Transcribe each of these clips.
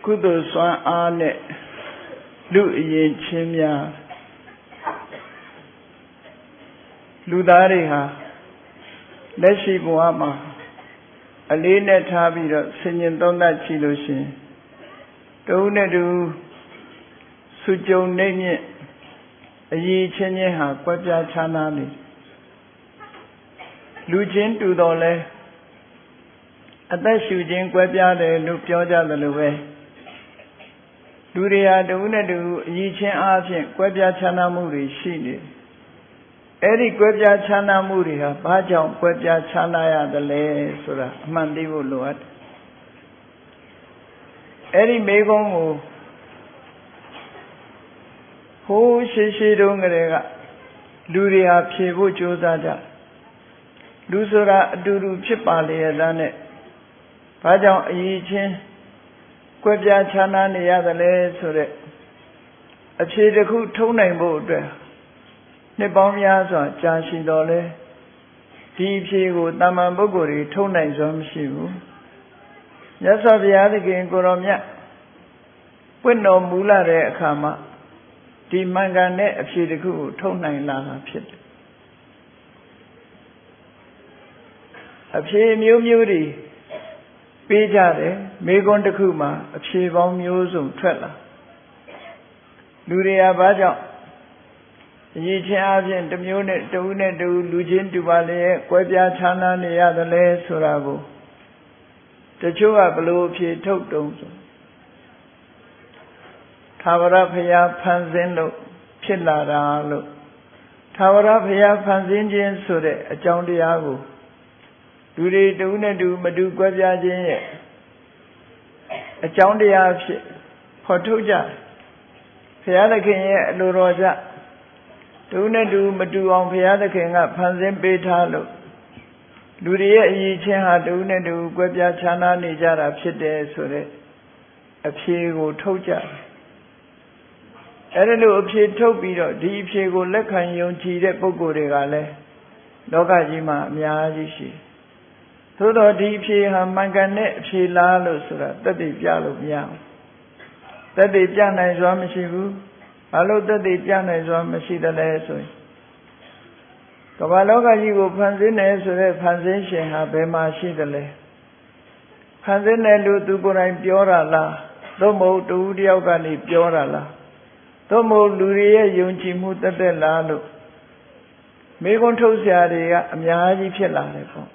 ကုသိုလ်စွမ်းအားနဲ့လူအရင်ချင်းများလူသားတွေဟာလက်ရှိဘဝမှာအလေးနဲ့ထားပြီးတော့ဆင်ញင်သုံးသပ်ကြည့်လို့ရှိရင်တဦးနဲ့တူစုကြုံနေမြင့်အရေးချင်းချင်းဟာကွဲပြားခြားနားနေလူချင်းတူတော်လဲအသက်ရှူခြင်းကွဲပြားတယ်လို့ပြောကြတယ်လို့ပဲလူတွေဟာတဦးနဲ့တူအရေးချင်းအားဖြင့်ကွဲပြားခြားနားမှုတွေရှိနေအဲ့ဒီကွဲပြားခြားနားမှုတွေဟာဘာကြောင့်ကွဲပြားခြားနားရတယ်လဲဆိုတာအမှန်သိဖို့လိုအပ်တယ်အဲ့ဒီမေကုန်းကိုဟိုးရှိတုန်းကတည်းကလူတွေဟာဖြေဖို့ကြိုးစားကြလူဆိုတာအတူတူဖြစ်ပါလေရတဲ့နဲ့ဘာကြောင့်အရေးချင်းကွဲပြားခြားနားနေရတယ်လဲဆိုတဲ့အဖြေတစ်ခုထုံးနိုင်ဖို့အတွက်နှစ်ပေါင်းများစွာကြာရှည်တော်လဲဒီအဖြေကိုတာမန်ပုဂ္ဂိုလ်တွေထုံးနိုင်စွမ်းမရှိဘူးမြတ်စွာဘုရားသခင်ကိုရောမြတ်ပွင့်တော်မူလာတဲ့အခါမှာဒီမှန်ကန်တဲ့အဖြေတစ်ခုကိုထုံးနိုင်လာတာဖြစ်တယ်အဖြေမျိုးမျိုးတွေပေးကြတယ်မေခွန်းတစ်ခုမှာအဖြေပေါင်းမျိုးစုံထွက်လာလူတွေဟာဘာကြောင့်အရေးချင်းအပြင်တစ်မျိုးနဲ့တဦးနဲ့တဦးလူချင်းတူပါလေကွဲပြားခြားနားနေရတယ်လဲဆိုတာကိုတချို့ကဘလို့အဖြေထုတ်တုံးဆိုသာဝရဘုရားဖန်ဆင်းလို့ဖြစ်လာတာလို့သာဝရဘုရားဖန်ဆင်းခြင်းဆိုတဲ့အကြောင်းတရားကိုလူတွေတဦးနဲ့တူမတူကွဲပြားခြင်းရဲ့အကြောင်းတရားဖြစ်ဖော်ထုတ်ကြဘုရားသခင်ရဲ့အလိုတော်ကြတဦးနဲ့တူမတူအောင်ဘုရားသခင်ကဖန်ဆင်းပေးထားလို့လူတွေရဲ့အရေးချင်းဟာတဦးနဲ့တူကွဲပြားခြားနားနေကြတာဖြစ်တယ်ဆိုတဲ့အဖြေကိုထုတ်ကြအဲ့ဒါလို့အဖြေထုတ်ပြီးတော့ဒီအဖြေကိုလက်ခံယုံကြည်တဲ့ပုဂ္ဂိုလ်တွေကလည်းလောကကြီးမှာအများကြီးရှိသို့တော့ဒီအဖြေဟာမှန်ကန်တဲ့အဖြေလားလို့ဆိုတာသက်သေပြလို့မရဘူးသက်သေပြနိုင်စွာမရှိဘူးဘာလို့သက်သေပြနိုင်စွာမရှိတယ်လဲဆိုရင်ကမ္ဘာလောကကြီးကိုဖန်ဆင်းတယ်ဆိုတဲ့ဖန်ဆင်းရှင်ဟာဘယ်မှာရှိတယ်လဲဖန်ဆင်းတယ်လို့သူကိုယ်တိုင်ပြောတာလားသို့မဟုတ်တူတယောက်ကနေပြောတာလားသို့မဟုတ်လူတွေရဲ့ယုံကြည်မှုတက်တက်လားလို့မေခွန်းထုတ်ဆရာတွေကအများကြီးဖြစ်လာတယ်ပေါ့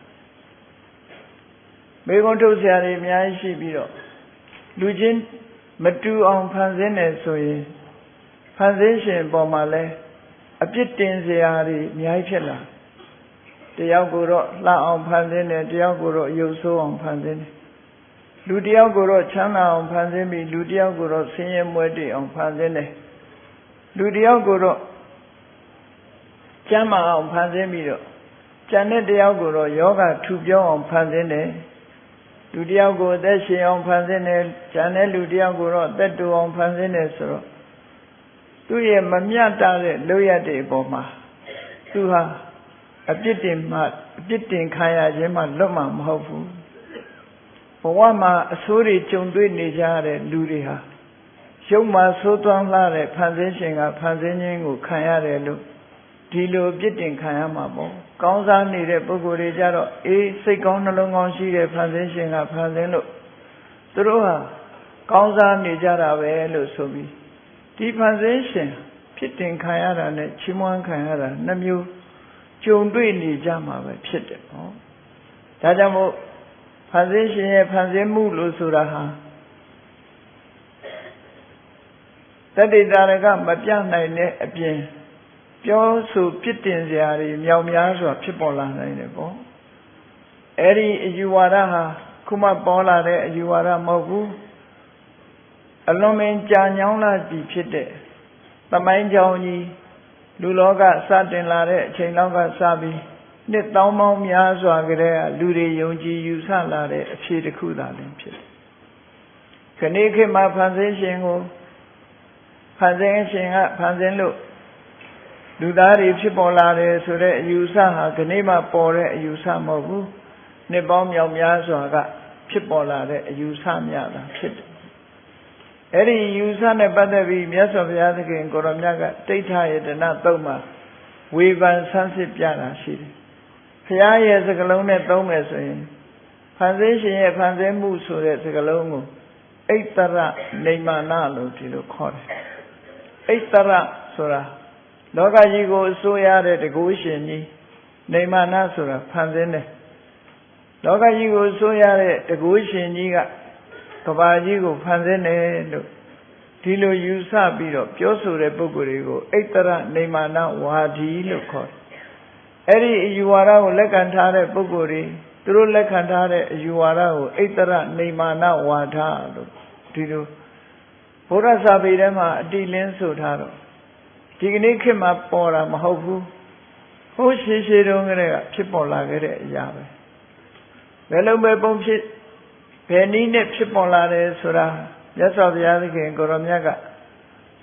မေခွန်းထုတ်ဆရာတွေအများကြီးရှိပြီးတော့လူချင်းမတူအောင်ဖန်ဆင်းတယ်ဆိုရင်ဖန်ဆင်းရှင်ပေါ်မှာလဲအပြစ်တင်စရာတွေအများကြီးဖြစ်လာတယောက်ကိုတော့လှအောင်ဖန်ဆင်းတယ်တယောက်ကိုတော့ရုပ်ဆိုးအောင်ဖန်ဆင်းတယ်လူတယောက်ကိုတော့ချမ်းသာအောင်ဖန်ဆင်းပြီးလူတယောက်ကိုတော့ဆင်းရဲမွဲတေအောင်ဖန်ဆင်းတယ်လူတယောက်ကိုတော့ကျမ်းမာအောင်ဖန်ဆင်းပြီးတော့ကျန်တဲ့တယောက်ကိုတော့ယောဂထူပြောအောင်ဖန်ဆင်းတယ်လူတယောက်ကိုအသက်ရှင်အောင်ဖန်ဆင်းတယ်ကျန်တဲ့လူတယောက်ကိုတော့အသက်တူအောင်ဖန်ဆင်းတယ်ဆိုတော့သူ့ရဲ့မမျှတတဲ့လုပ်ရတဲ့အပေါ်မှာသူဟာအပြစ်တင်ခံရခြင်းမှလွတ်မှာမဟုတ်ဘူးဘဝမှာအဆိုးတွေကြုံတွေ့နေကြတဲ့လူတွေဟာရုပ်မှာဆိုးသွမ်းလာတဲ့ဖန်ဆင်းရှင်ကဖန်ဆင်းခြင်းကိုခံရတယ်လို့ဒီလိုအပြစ်တင်ခံရမှာပေါ့ကောင်းစားနေတဲ့ပုဂ္ဂိုလ်တွေကြတော့အေးစိတ်ကောင်းနှလုံးကောင်းရှိတဲ့ဖန်ဆင်းရှင်ကဖန်ဆင်းလို့သူတို့ဟာကောင်းစားနေကြတာပဲလို့ဆိုပြီးဒီဖန်ဆင်းရှင်ဖြစ်တင်ခံရတာနဲ့ချီးမွမ်းခံရတာနှမျိုးကြုံတွေ့နေကြမှာပဲဖြစ်တယ်ပေါ့ဒါကြောင့်မို့ဖန်ဆင်းရှင်ရဲ့ဖန်ဆင်းမှုလို့ဆိုတာဟာတတိတာရကမပြနိုင်တဲ့အပြင်ပြောဆိုပြစ်တင်စရာတွေမြောက်များစွာဖြစ်ပေါ်လာနိုင်တယ်ပေါ့အဲ့ဒီအယူဝါဒဟာခုမှပေါ်လာတဲ့အယူဝါဒမဟုတ်ဘူးအလွန်ပင်ကြာညောင်းလာပြီဖြစ်တဲ့သမိုင်းကြောင်းကြီးလူလောကစတင်လာတဲ့အချိန်လောက်ကစပြီးနှစ်သောင်းပေါင်းများစွာကတည်းကလူတွေယုံကြည်ယူဆလာတဲ့အဖြစ်တစ်ခုသာလည်းဖြစ်တယ်ခဏခေတ်မှာဖန်ဆင်းရှင်ကိုဖန်ဆင်းရှင်ကဖန်ဆင်းလို့လူသားတွေဖြစ်ပေါ်လာတယ်ဆိုတဲ့အယူဆဟာခဏမှပေါ်တဲ့အယူဆမဟုတ်ဘူးနှစ်ပေါင်းမြောက်များစွာကဖြစ်ပေါ်လာတဲ့အယူဆများတာဖြစ်တယ် အဲ့ဒီယူဆနဲ့ပတ်သက်ပြီးမြတ်စွာဘုရားသခင်ကိုရောမြတ်ကတိဋ္ဌယတနာသုံးမှာဝေဖန်ဆန်းစစ်ပြတာရှိတယ်ဘုရားရဲ့စကားလုံးနဲ့သုံးမယ်ဆိုရင်ဖန်ဆင်းရှင်ရဲ့ဖန်ဆင်းမှုဆိုတဲ့စကားလုံးကိုဣတ္တရနေမာနလို့ဒီလိုခေါ်တယ်ဣတ္တရဆိုတာလောကကြီးကိုအစိုးရတဲ့တကူရှင်ကြီးနေမာနဆိုတာဖန်ဆင်းတယ်လောကကြီးကိုအစိုးရတဲ့တကူရှင်ကြီးကကဘာကြီးကိုဖန်ဆင်းတယ်လို့ဒီလိုယူဆပြီးတော့ပြောဆိုတဲ့ပုဂ္ဂိုလ်တွေကိုဣတ္တရနေမာနဝါဒီလို့ခေါ်တယ်အဲ့ဒီအယူဝါဒကိုလက်ခံထားတဲ့ပုဂ္ဂိုလ်တွေသူတို့လက်ခံထားတဲ့အယူဝါဒကိုဣတ္တရနေမာနဝါဒလို့ဒီလိုဘုရားစာပေထဲမှာအတိလင်းဆိုထားတော့ဒီကနေ့ခေတ်မှာပေါ်တာမဟုတ်ဘူးဟိုးရှေးရှေးတုန်းကတည်းကဖြစ်ပေါ်လာခဲ့တဲ့အရာပဲဘယ်လိုပဲပုံဖြစ်ဘယ်နည်းနဲ့ဖြစ်ပေါ်လာတယ်ဆိုတာမြတ်စွာဘုရားသခင်ကိုရောမြတ်က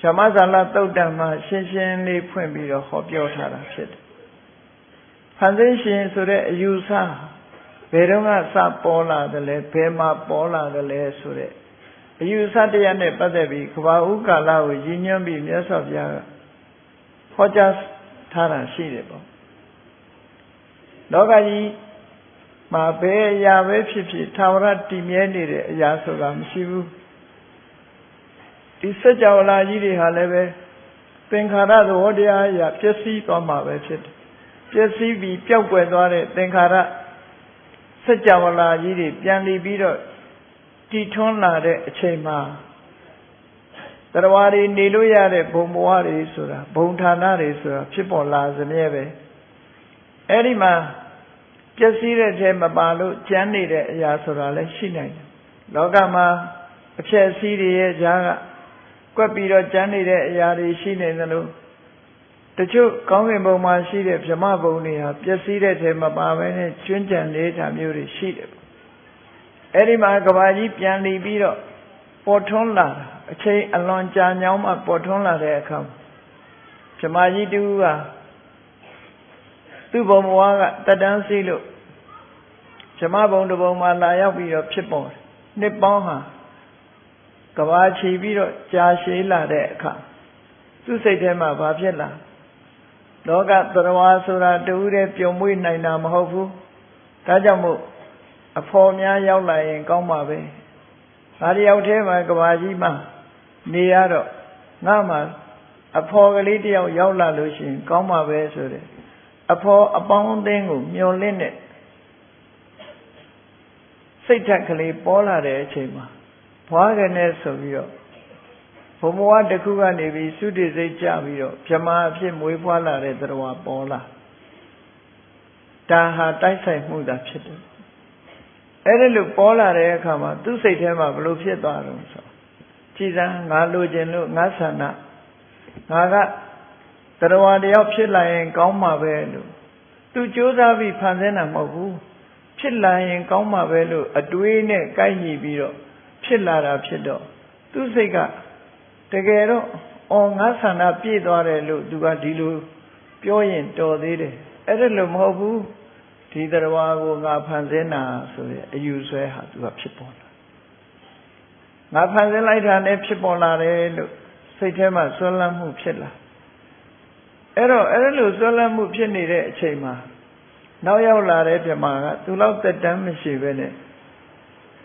ဓမ္မဇာလသုတ်တံမှာရှင်းရှင်းလေးဖွင့်ပြီးတော့ဟောပြောထားတာဖြစ်တယ်ဖန်ဆင်းရှင်ဆိုတဲ့အယူဆဘယ်တော့ကစပေါ်လာတယ်လဲဘယ်မှာပေါ်လာတယ်လဲဆိုတဲ့အယူဆတရားနဲ့ပတ်သက်ပြီးကဘာဥကာလကိုရည်ညွှန်းပြီးမြတ်စွာဘုရားကဟောကြားထားတာရှိတယ်ပေါ့လောကကြီးမှာဘယ်အရာပဲဖြစ်ဖြစ်သာဝရတည်မြဲနေတဲ့အရာဆိုတာမရှိဘူးဒီစัจ java လာကြီးတွေဟာလည်းပဲသင်္ခါရသဘောတရားအရာပျက်စီးသွားမှာပဲဖြစ်တယ်ပျက်စီးပြီးပျောက်ကွယ်သွားတဲ့သင်္ခါရစัจ java လာကြီးတွေပြန်လည်ပြီးတော့တည်ထွန်းလာတဲ့အချိန်မှာတရားတွေနေလို့ရတဲ့ဘုံဘဝတွေဆိုတာဘုံဌာနတွေဆိုတာဖြစ်ပေါ်လာစမြဲပဲအဲ့ဒီမှာပျက်စီးတဲ့ထဲမပါလို့ကျန်နေတဲ့အရာဆိုတာလည်းရှိနိုင်တယ်လောကမှာအဖြစ်အစည်းတွေရဲ့ကြားကကွက်ပြီးတော့ကျန်နေတဲ့အရာတွေရှိနေသလိုတချို့ကောင်းကင်ဘုံမှာရှိတဲ့ဗြဟ္မဘုံတွေဟာပျက်စီးတဲ့ထဲမပါဘဲနဲ့ကျွမ်းကျန်နေတာမျိုးတွေရှိတယ်အဲ့ဒီမှာကဘာကြီးပြန်လည်ပြီးတော့ပေါ်ထွန်းလာအချိန်အလွန်ကြာညောင်းမှပေါ်ထွန်းလာတဲ့အခါဗြဟ္မာကြီးတူကသူ့ဘုံဘဝကတက်တန်းစီးလို့ဗြဟ္မာဘုံတစ်ဘုံမှာလာရောက်ပြီးတော့ဖြစ်ပေါ်တယ်နှစ်ပေါင်းဟာကဘာချီပြီးတော့ကြာရှည်လာတဲ့အခါသူ့စိတ်ထဲမှာဘာဖြစ်လာလောကသရဝါဆိုတာတူတဲ့ပြုံမွေးနိုင်တာမဟုတ်ဘူးဒါကြောင့်မို့အဖော်များရောက်လာရင်ကောင်းပါပဲငါတယောက်တည်းမှာကဘာကြီးမှာနေရတော့ငါမှအဖော်ကလေးတယောက်ရောက်လာလို့ရှိရင်ကောင်းပါပဲဆိုတဲ့အဖော်အပေါင်းအသင်းကိုမျှော်လင့်တဲ့စိတ်ဓာတ်ကလေးပေါ်လာတဲ့အချိန်မှာဘွားကနေဆိုပြီးတော့ဘုံဘဝတစ်ခုကနေပြီးသုတိစိတ်ကြပြီးတော့ဗြဟ္မာအဖြစ်မွေးဖွားလာတဲ့တရားပေါ်လာဒါဟာတိုက်ဆိုင်မှုသာဖြစ်တယ်အဲ့ဒီလိုပေါ်လာတဲ့အခါမှာသူ့စိတ်ထဲမှာဘလို့ဖြစ်သွားတော့ဆိုကြည်စမ်းငါလိုချင်လို့ငါဆန္ဒငါကတရားတယောက်ဖြစ်လာရင်ကောင်းမှာပဲလို့သူကြိုးစားပြီးဖန်ဆင်းတာမဟုတ်ဘူးဖြစ်လာရင်ကောင်းမှာပဲလို့အတွေးနဲ့ကိုက်ညီပြီးတော့ဖြစ်လာတာဖြစ်တော့သူ့စိတ်ကတကယ်တော့အော်ငါဆန္ဒပြည့်သွားတယ်လို့သူကဒီလိုပြောရင်တော်သေးတယ်အဲ့ဒါလို့မဟုတ်ဘူးဒီတရားကိုငါဖန်ဆင်းတာဆိုတဲ့အယူဆွဲဟာသူကဖြစ်ပေါ်လာငါဖန်ဆင်းလိုက်တာနဲ့ဖြစ်ပေါ်လာတယ်လို့စိတ်ထဲမှာဆွဲလန်းမှုဖြစ်လာအဲ့တော့အဲ့လိုဆွဲလန်းမှုဖြစ်နေတဲ့အချိန်မှာနောက်ရောက်လာတဲ့ဗြဟ္မာကသူလောက်သက်တမ်းမရှိပဲနဲ့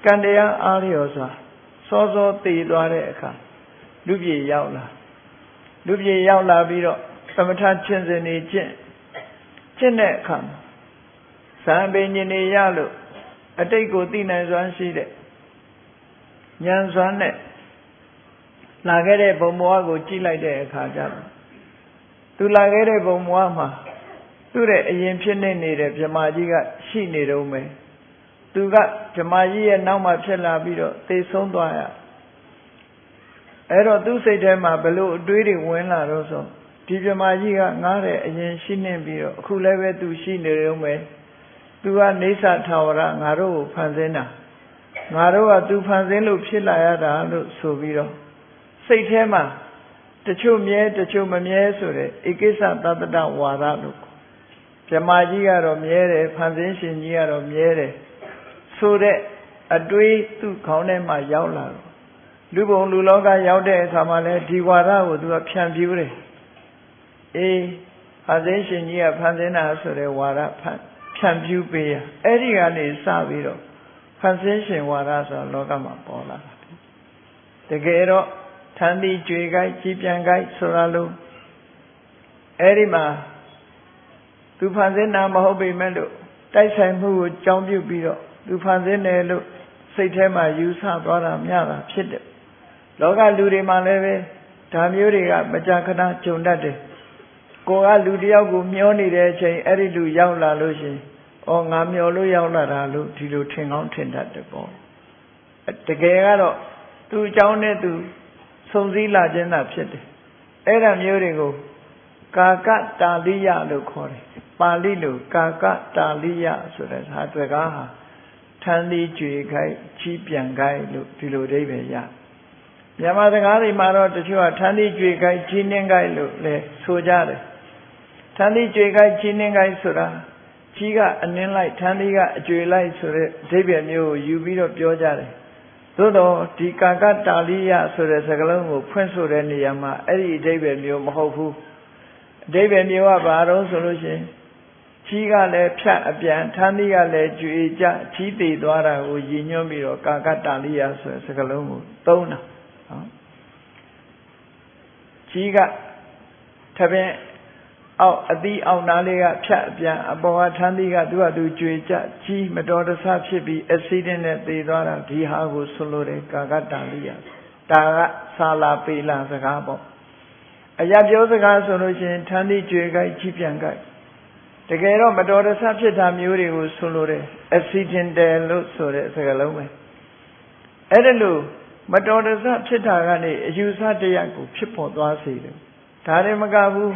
ကံတရားအားလျော်စွာစောစောတည်သွားတဲ့အခါလူပြေရောက်လာပြီးတော့သမထချင်းစဉ်နေကျင့်တဲ့အခါဇံပင်ညင်နေရလို့အတိတ်ကိုသိနိုင်စွမ်းရှိတဲ့ဉာဏ်စွမ်းနဲ့လာခဲ့တဲ့ဘုံဘဝကိုကြည့်လိုက်တဲ့အခါကျတော့သူလာခဲ့တဲ့ဘုံဘဝမှာသူ့ရဲ့အရင်ဖြစ်နေတဲ့ဗြဟ္မာကြီးကရှိနေတော့မယ်သူကဗြဟ္မာကြီးရဲ့နောက်မှာဖြစ်လာပြီးတော့သိဆုံးသွားရအဲ့တော့သူ့စိတ်ထဲမှာဘလို့အတွေးတွေဝင်လာတော့ဆိုဒီဗြဟ္မာကြီးကငားတဲ့အရင်ရှိနေပြီးတော့အခုလည်းပဲသူရှိနေတော့မယ်သူကနေသထာဝရငါတို့ကိုဖန်ဆင်းတာငါတို့ကသူဖန်ဆင်းလို့ဖြစ်လာရတာလို့ဆိုပြီးတော့စိတ်ထဲမှာတချို့မြဲတချို့မမြဲဆိုတဲ့ဧကိစ္စသတ္တတဝါဒလို့ဗြဟ္မာကြီးကတော့မြဲတယ်ဖန်ဆင်းရှင်ကြီးကတော့မြဲတယ်ဆိုတဲ့အတွေးသူ့ခေါင်းထဲမှာရောက်လာတော့ လူဘုံလူလောကရောက်တဲ့အခါမှာလဲဒီဝါဒကိုသူကဖြန့်ဖြူးတယ်အေးဖန်ဆင်းရှင်ကြီးကဖန်ဆင်းတာဆိုတဲ့ဝါဒဖြန့်ဖြူးပေးရအဲ့ဒီကနေစပြီးတော့ဖန်ဆင်းရှင်ဝါဒဆိုလောကမှာပေါ်လာတာတကယ်တော့ထမ်းသီးကြွေကိုက်ကြီးပြန်ကိုက်ဆိုတာလို့အဲ့ဒီမှာသူဖန်ဆင်းတာမဟုတ်ပေမဲ့လို့တိုက်ဆိုင်မှုကိုကြောင်းပြုပြီးတော့သူဖန်ဆင်းတယ်လို့စိတ်ထဲမှာယူဆသွားတာမျှတာဖြစ်တယ်လောကလူတွေမှာလည်းပဲဒါမျိုးတွေကမကြာခဏကြုံတတ်တယ်ကိုကလူတယောက်ကိုမျောနေတဲ့အချိန်အဲ့ဒီလူရောက်လာလို့ရှိရင်ဩငါမျောလို့ရောက်လာတာလို့ဒီလိုထင်ကောင်းထင်တတ်တယ်ပေါ့တကယ်ကတော့သူ့အကြောင်းနဲ့သူစုံစည်းလာခြင်းသာဖြစ်တယ်အဲ့ဒါမျိုးတွေကိုကာကတာလိယလို့ခေါ်တယ်ပါဠိလိုကာကတာလိယဆိုတဲ့ဟာတွေ့ကားဟာထမ်းသီးကြွေခိုက်ကြီးပြန်ခိုက်လို့ဒီလိုအဓိပ္ပာယ်ရမြန်မာစကားတွေမှာတော့တချို့ကထမ်းသီးကြွေခိုက်ကြီးနှင်းခိုက်လို့လည်းဆိုကြတယ်ထမ်းသီးကြွေခိုက်ကြီးနှင်းခိုက်ဆိုတာကြီးကအနှင်းလိုက်ထမ်းသီးကအကြွေလိုက်ဆိုတဲ့အဓိပ္ပာယ်မျိုးကိုယူပြီးတော့ပြောကြတယ်သို့တော့ဒီကာကတာလိယဆိုတဲ့စကားလုံးကိုဖွင့်ဆိုတဲ့နေရာမှာအဲ့ဒီအဓိပ္ပာယ်မျိုးမဟုတ်ဘူးအဓိပ္ပာယ်မျိုးကဘာတော့ဆိုလို့ရှိရင်ကြီးကလည်းဖြတ်အပြန်ထမ်းသီးကလည်းကြွေကြကြီးတည်သွားတာကိုရည်ညွှန်းပြီးတော့ကာကတာလိယဆိုတဲ့စကားလုံးကိုသုံးတာနော်ကြီးကထပင်အောက်အသီးအောက်နားလေးကဖြတ်အပြန်အပေါ်ကထမ်းသီးကသူ့ဟာသူကြွေကြကြီးမတော်တဆဖြစ်ပြီးအက်ဆီဒင့်နဲ့သေသွားတာဒီဟာကိုဆိုလိုတယ်ကာကတာလိယဒါကဆာလာပေလာစကားပေါ့အရာပြောစကားဆိုလို့ရှိရင်ထမ်းသီးကြွေကြိုက်ကြီးပြန်ကြိုက်တကယ်တော့မတော်တဆဖြစ်တာမျိုးတွေကိုဆိုလိုတယ် accidental လို့ဆိုတဲ့စကားလုံးပဲအဲ့ဒါလို့မတော်တဆဖြစ်တာကနေအယူဆတရားကိုဖြစ်ပေါ်သွားစေတယ်ဒါလည်းမကဘူး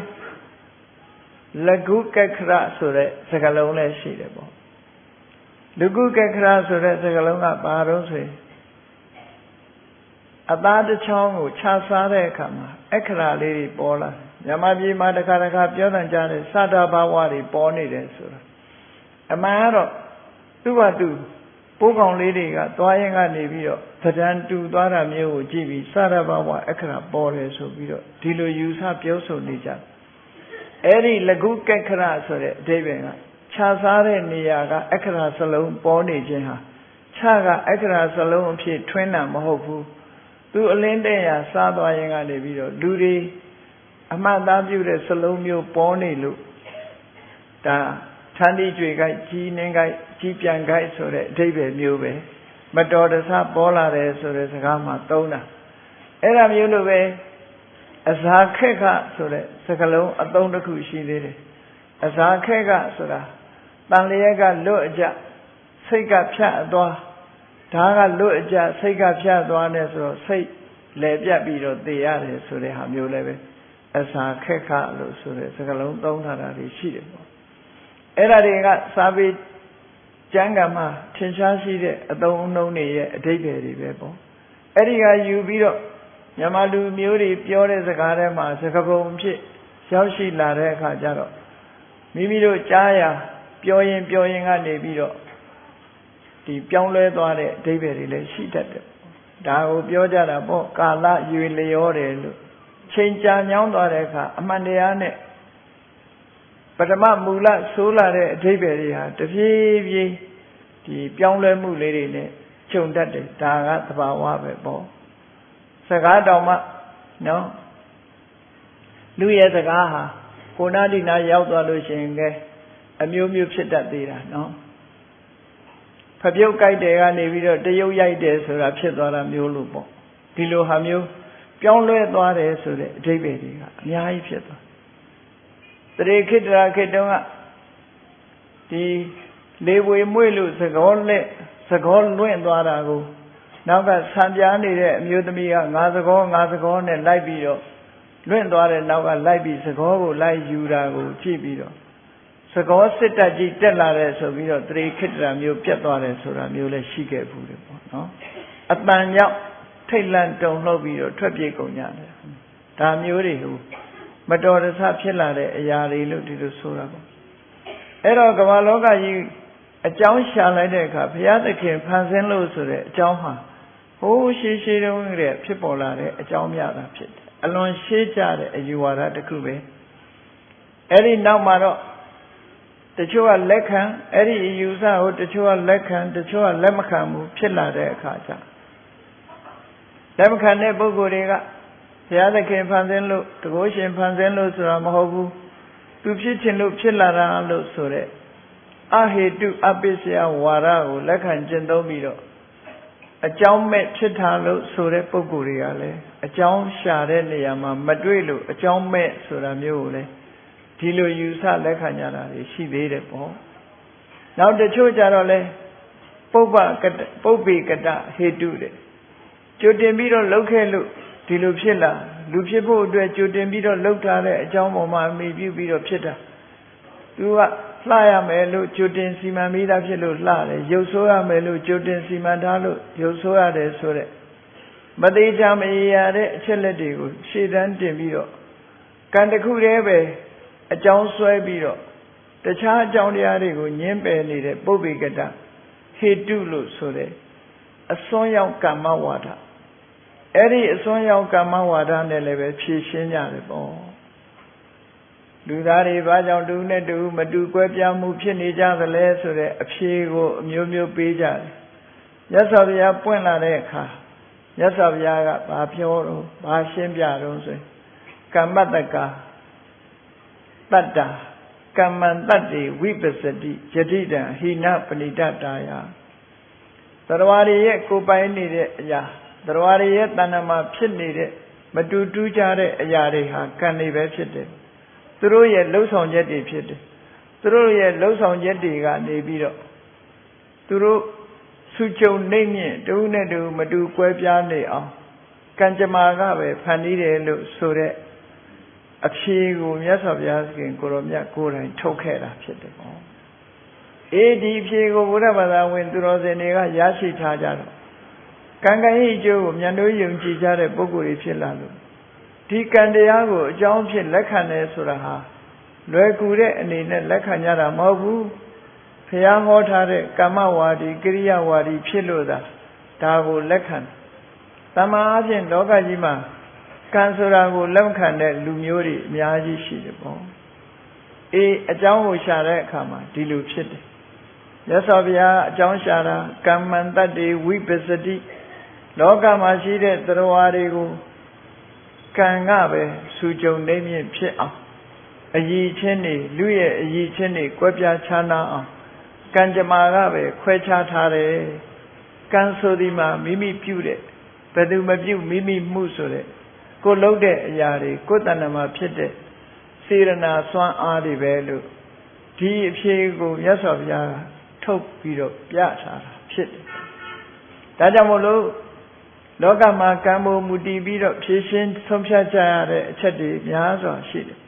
လကုကက္ခရဆိုတဲ့စကားလုံးလည်းရှိတယ်ပေါ့လကုကက္ခရဆိုတဲ့စကားလုံးကဘာတော့ဆိုရင်အသားတစ်ချောင်းကိုခြားစားတဲ့အခါမှာအခရာလေးတွေပေါ်လာမြန်မာပြည်မှာတစ်ခါပြောတန်ကြတဲ့စတာဘာဝတွေပေါ်နေတယ်ဆိုတာအမှန်ကတော့သူ့ဘာသူပိုးကောင်လေးတွေကသွားရင်ကနေပြီးတော့သဏ္ဍာန်တူသွားတာမျိုးကိုကြည့်ပြီးစတာဘာဝအခရာပေါ်တယ်ဆိုပြီးတော့ဒီလိုယူဆပြောဆိုနေကြအဲ့ဒီလကုကက္ခရဆိုတဲ့အဓိပ္ပာယ်ကခြားစားတဲ့နေရာကအခရာစလုံးပေါ်နေခြင်းဟာခြားကအခရာစလုံးအဖြစ်ထွင်းတာမဟုတ်ဘူးသူအလင်းတဲ့ရာစားသွားရင်ကနေပြီးတော့လူတွေအမှတ်သားပြုတဲ့စလုံးမျိုးပေါ်နေလို့ဒါထမ်းသီးကြွေကိုက်ကြီးနှင်းကိုက်ကြီးပြန်ကိုက်ဆိုတဲ့အဓိပ္ပာယ်မျိုးပဲမတော်တဆပေါ်လာတယ်ဆိုတဲ့စကားမှာသုံးတာအဲ့ဒါမျိုးလိုပဲအဇာခက်ခဆိုတဲ့စကားလုံးအသုံးတစ်ခုရှိသေးတယ်အဇာခက်ကဆိုတာတန်လျက်ကလွတ်အကြစိတ်ကဖြတ်အသွားဒါကလွတ်အကြစိတ်ကဖြတ်သွားတယ်ဆိုတော့စိတ်လဲပြတ်ပြီးတော့သေရတယ်ဆိုတဲ့ဟာမျိုးလည်းပဲအစာခက်ခလို့ဆိုတဲ့စကားလုံးသုံးထားတာတွေရှိတယ်ပေါ့အဲ့ဒါတွေကစာပေကျမ်းဂန်မှာထင်ရှားရှိတဲ့အသုံးအနှုန်းတွေရဲ့အဓိပ္ပာယ်တွေပဲပေါ့အဲ့ဒီကယူပြီးတော့မြန်မာလူမျိုးတွေပြောတဲ့စကားထဲမှာစကားပုံဖြစ်ရောက်ရှိလာတဲ့အခါကျတော့မိမိတို့ကြားရပြောရင်ကနေပြီးတော့ဒီပြောင်းလဲသွားတဲ့အဓိပ္ပာယ်တွေလည်းရှိတတ်တယ်ဒါကိုပြောကြတာပေါ့ကာလရွေလျောတယ်လို့ချိန်ကြာညောင်းသွားတဲ့အခါအမှန်တရားနဲ့ပထမမူလဆိုးလာတဲ့အဓိပ္ပာယ်တွေဟာတဖြည်းဖြည်းဒီပြောင်းလဲမှုလေးတွေနဲ့ခြုံတတ်တယ်ဒါကသဘာဝပဲပေါ့စကားတော်မှနော်လူရဲ့စကားဟာကိုနာဒီနာရောက်သွားလို့ရှိရင်ကဲအမျိုးမျိုးဖြစ်တတ်သေးတာနော်ဖပြုတ်ကြိုက်တယ်ကနေပြီးတော့တရုပ်ရိုက်တယ်ဆိုတာဖြစ်သွားတာမျိုးလို့ပေါ့ဒီလိုဟာမျိုးပြောင်းလဲသွားတယ်ဆိုတဲ့အဓိပ္ပာယ်တွေကအများကြီးဖြစ်သွားတရေခေတ္တရာခေတ္တုံးကဒီလေဝေမွေ့လို့သကောလွင့်သွားတာကိုနောက်ကဆံပြားနေတဲ့အမျိုးသမီးကငါသကောနဲ့လိုက်ပြီးတော့လွင့်သွားတဲ့နောက်ကလိုက်ပြီးသကောကိုလိုက်ယူတာကိုကြည့်ပြီးတော့သကောစစ်တပ်ကြီးတက်လာတဲ့ဆိုပြီးတော့တရေခေတ္တရာမျိုးပြတ်သွားတယ်ဆိုတာမျိုးလည်းရှိခဲ့ဘူးလေပေါ့နော်အတန်ကြောင့်ထိတ်လန့်တုန်လှုပ်ပြီးတော့ထွက်ပြေးကုန်ကြတယ်ဒါမျိုးတွေဟိုမတော်တဆဖြစ်လာတဲ့အရာတွေလို့ဒီလိုဆိုတာပေါ့အဲ့တော့ကမ္ဘာလောကကြီးအကြောင်းရှာလိုက်တဲ့အခါဘုရားသခင်ဖန်ဆင်းလို့ဆိုတဲ့အကြောင်းဟာ ဟိုးရှေးရှေးတုန်းကဖြစ်ပေါ်လာတဲ့အကြောင်းများတာဖြစ်တယ်အလွန်ရှေးကြတဲ့အယူဝါဒတစ်ခုပဲအဲ့ဒီနောက်မှာတော့တချို့ကလက်ခံအဲ့ဒီအယူဆကိုတချို့ကလက်ခံတချို့ကလက်မခံဘူးဖြစ်လာတဲ့အခါကျလက်မခံတဲ့ပုဂ္ဂိုလ်တွေကဘုရားသခင်ဖန်ဆင်းလို့တကုရှင်ဖန်ဆင်းလို့ဆိုတာမဟုတ်ဘူးသူဖြစ်ခြင်းလို့ဖြစ်လာတာလို့ဆိုတဲ့အဟေတုအပိစ္ဆယဝါဒကိုလက်ခံကျင့်သုံးပြီးတော့အကြောင်းမဲ့ဖြစ်တာလို့ဆိုတဲ့ပုဂ္ဂိုလ်တွေကလည်းအကြောင်းရှာတဲ့နေရာမှာမတွေ့လို့အကြောင်းမဲ့ဆိုတာမျိုးကိုလည်းဒီလိုယူဆလက်ခံကြတာရှိသေးတယ်ပေါ့နောက်တချို့ကြတော့လဲပုပ္ပေကတဟေတုတဲ့ကြိုတင်ပြီးတော့လုပ်ခဲ့လို့ဒီလိုဖြစ်လာလူဖြစ်ဖို့အတွက်ကြိုတင်ပြီးတော့လုပ်ထားတဲ့အကြောင်းပေါ်မှာအမိပြုပြီးတော့ဖြစ်တာသူကလှရမယ်လို့ကြိုတင်စီမံပြီးသားဖြစ်လို့လှတယ်ရုပ်ဆိုးရမယ်လို့ကြိုတင်စီမံထားလို့ရုပ်ဆိုးရတယ်ဆိုတဲ့မသေးချာမရေရာတဲ့အချက်လက်တွေကိုရှေ့တန်းတင်ပြီးတော့ကံတစ်ခုတည်းပဲအကြောင်းဆွဲပြီးတော့တခြားအကြောင်းတရားတွေကိုညှင်းပယ်နေတဲ့ပုပ္ပေကတဟေတုလို့ဆိုတဲ့အစွန်းရောက်ကမ္မဝါဒအဲ့ဒီအစွန်းရောက်ကမ္မဝါဒနဲ့လည်းပဲဖြည့်ရှင်းကြတယ်ပေါ့လူသားတွေဘာကြောင့်တူနဲ့တူမတူကွဲပြားမှုဖြစ်နေကြသလဲဆိုတဲ့အဖြေကိုအမျိုးမျိုးပေးကြတယ်မြတ်စွာဘုရားပွင့်လာတဲ့အခါမြတ်စွာဘုရားကဘာပြောတော့ဘာရှင်းပြတော့ဆိုရင်ကမ္မတက္ကတတ္တာကမ္မံတတ္တိဝိပစ္စတိယတိတံဟိနပဏိတတာယသရဝရရဲ့ကိုယ်ပိုင်နေတဲ့အရာသရဝရရဲ့တဏ္ဍာမှာဖြစ်နေတဲ့မတူတူးကြတဲ့အရာတွေဟာကံတွေပဲဖြစ်တယ်သူတို့ရဲ့လှုပ်ဆောင်ချက်တွေဖြစ်တယ်သူတို့ရဲ့လှုပ်ဆောင်ချက်တွေကနေပြီးတော့သူတို့စုကြုံနေမြင့်တူနဲ့တူမတူကွဲပြားနေအောင်ကံကြမ္မာကပဲဖန်တီးတယ်လို့ဆိုတဲ့အဖြေကိုမြတ်စွာဘုရားရှင်ကိုရောမြတ်ကိုယ်တိုင်ထုတ်ခဲ့တာဖြစ်တယ်ပေါ့ဒီအဖြေကိုဘုရားဘာသာဝင်သူတော်စင်တွေကရရှိထားကြတော့ကံကံရဲ့အကျိုးကိုဉာဏ်တို့ယုံကြည်ကြတဲ့ပုဂ္ဂိုလ်တွေဖြစ်လာလို့ဒီကံတရားကိုအကြောင်းဖြစ်လက်ခံတယ်ဆိုတာဟာလွယ်ကူတဲ့အနေနဲ့လက်ခံကြတာမဟုတ်ဘူးဘုရားဟောထားတဲ့ကမ္မဝါဒီကိရိယာဝါဒီဖြစ်လို့ဒါကိုလက်ခံတမန်အပြင်လောကကြီးမှာကံဆိုတာကိုလက်ခံတဲ့လူမျိုးတွေအများကြီးရှိတယ်ပေါ့အကြောင်းကိုရှာတဲ့အခါမှာဒီလိုဖြစ်တယ်မြတ်စွာဘုရားအကြောင်းရှာတာကမ္မံတတ္တိဝိပစ္စတိလောကမှာရှိတဲ့သရဝါတွေကိုကံကပဲစူကြုံနေမြင့်ဖြစ်အောင်အယီချင်းတွေလူရဲ့အယီချင်းတွေကွဲပြားခြားနားအောင်ကံကြမ္မာကပဲခွဲခြားထားတယ်ကံဆိုဒီမှာမိမိပြုတဲ့ဘယ်သူမပြုမိမိမှုဆိုတဲ့ကိုလုပ်တဲ့အရာတွေကိုယ်တဏ္ဍာမှာဖြစ်တဲ့စေရနာစွမ်းအားတွေပဲလို့ဒီအဖြေကိုမြတ်စွာဘုရားထုတ်ပြီးတော့ပြထားတာဖြစ်တယ်ဒါကြောင့်မို့လို့လောကမှာကံပေါ်မူတည်ပြီးတော့ဖြည့်ရှင်းဆုံးဖြတ်ကြရတဲ့အချက်တွေများစွာရှိတယ်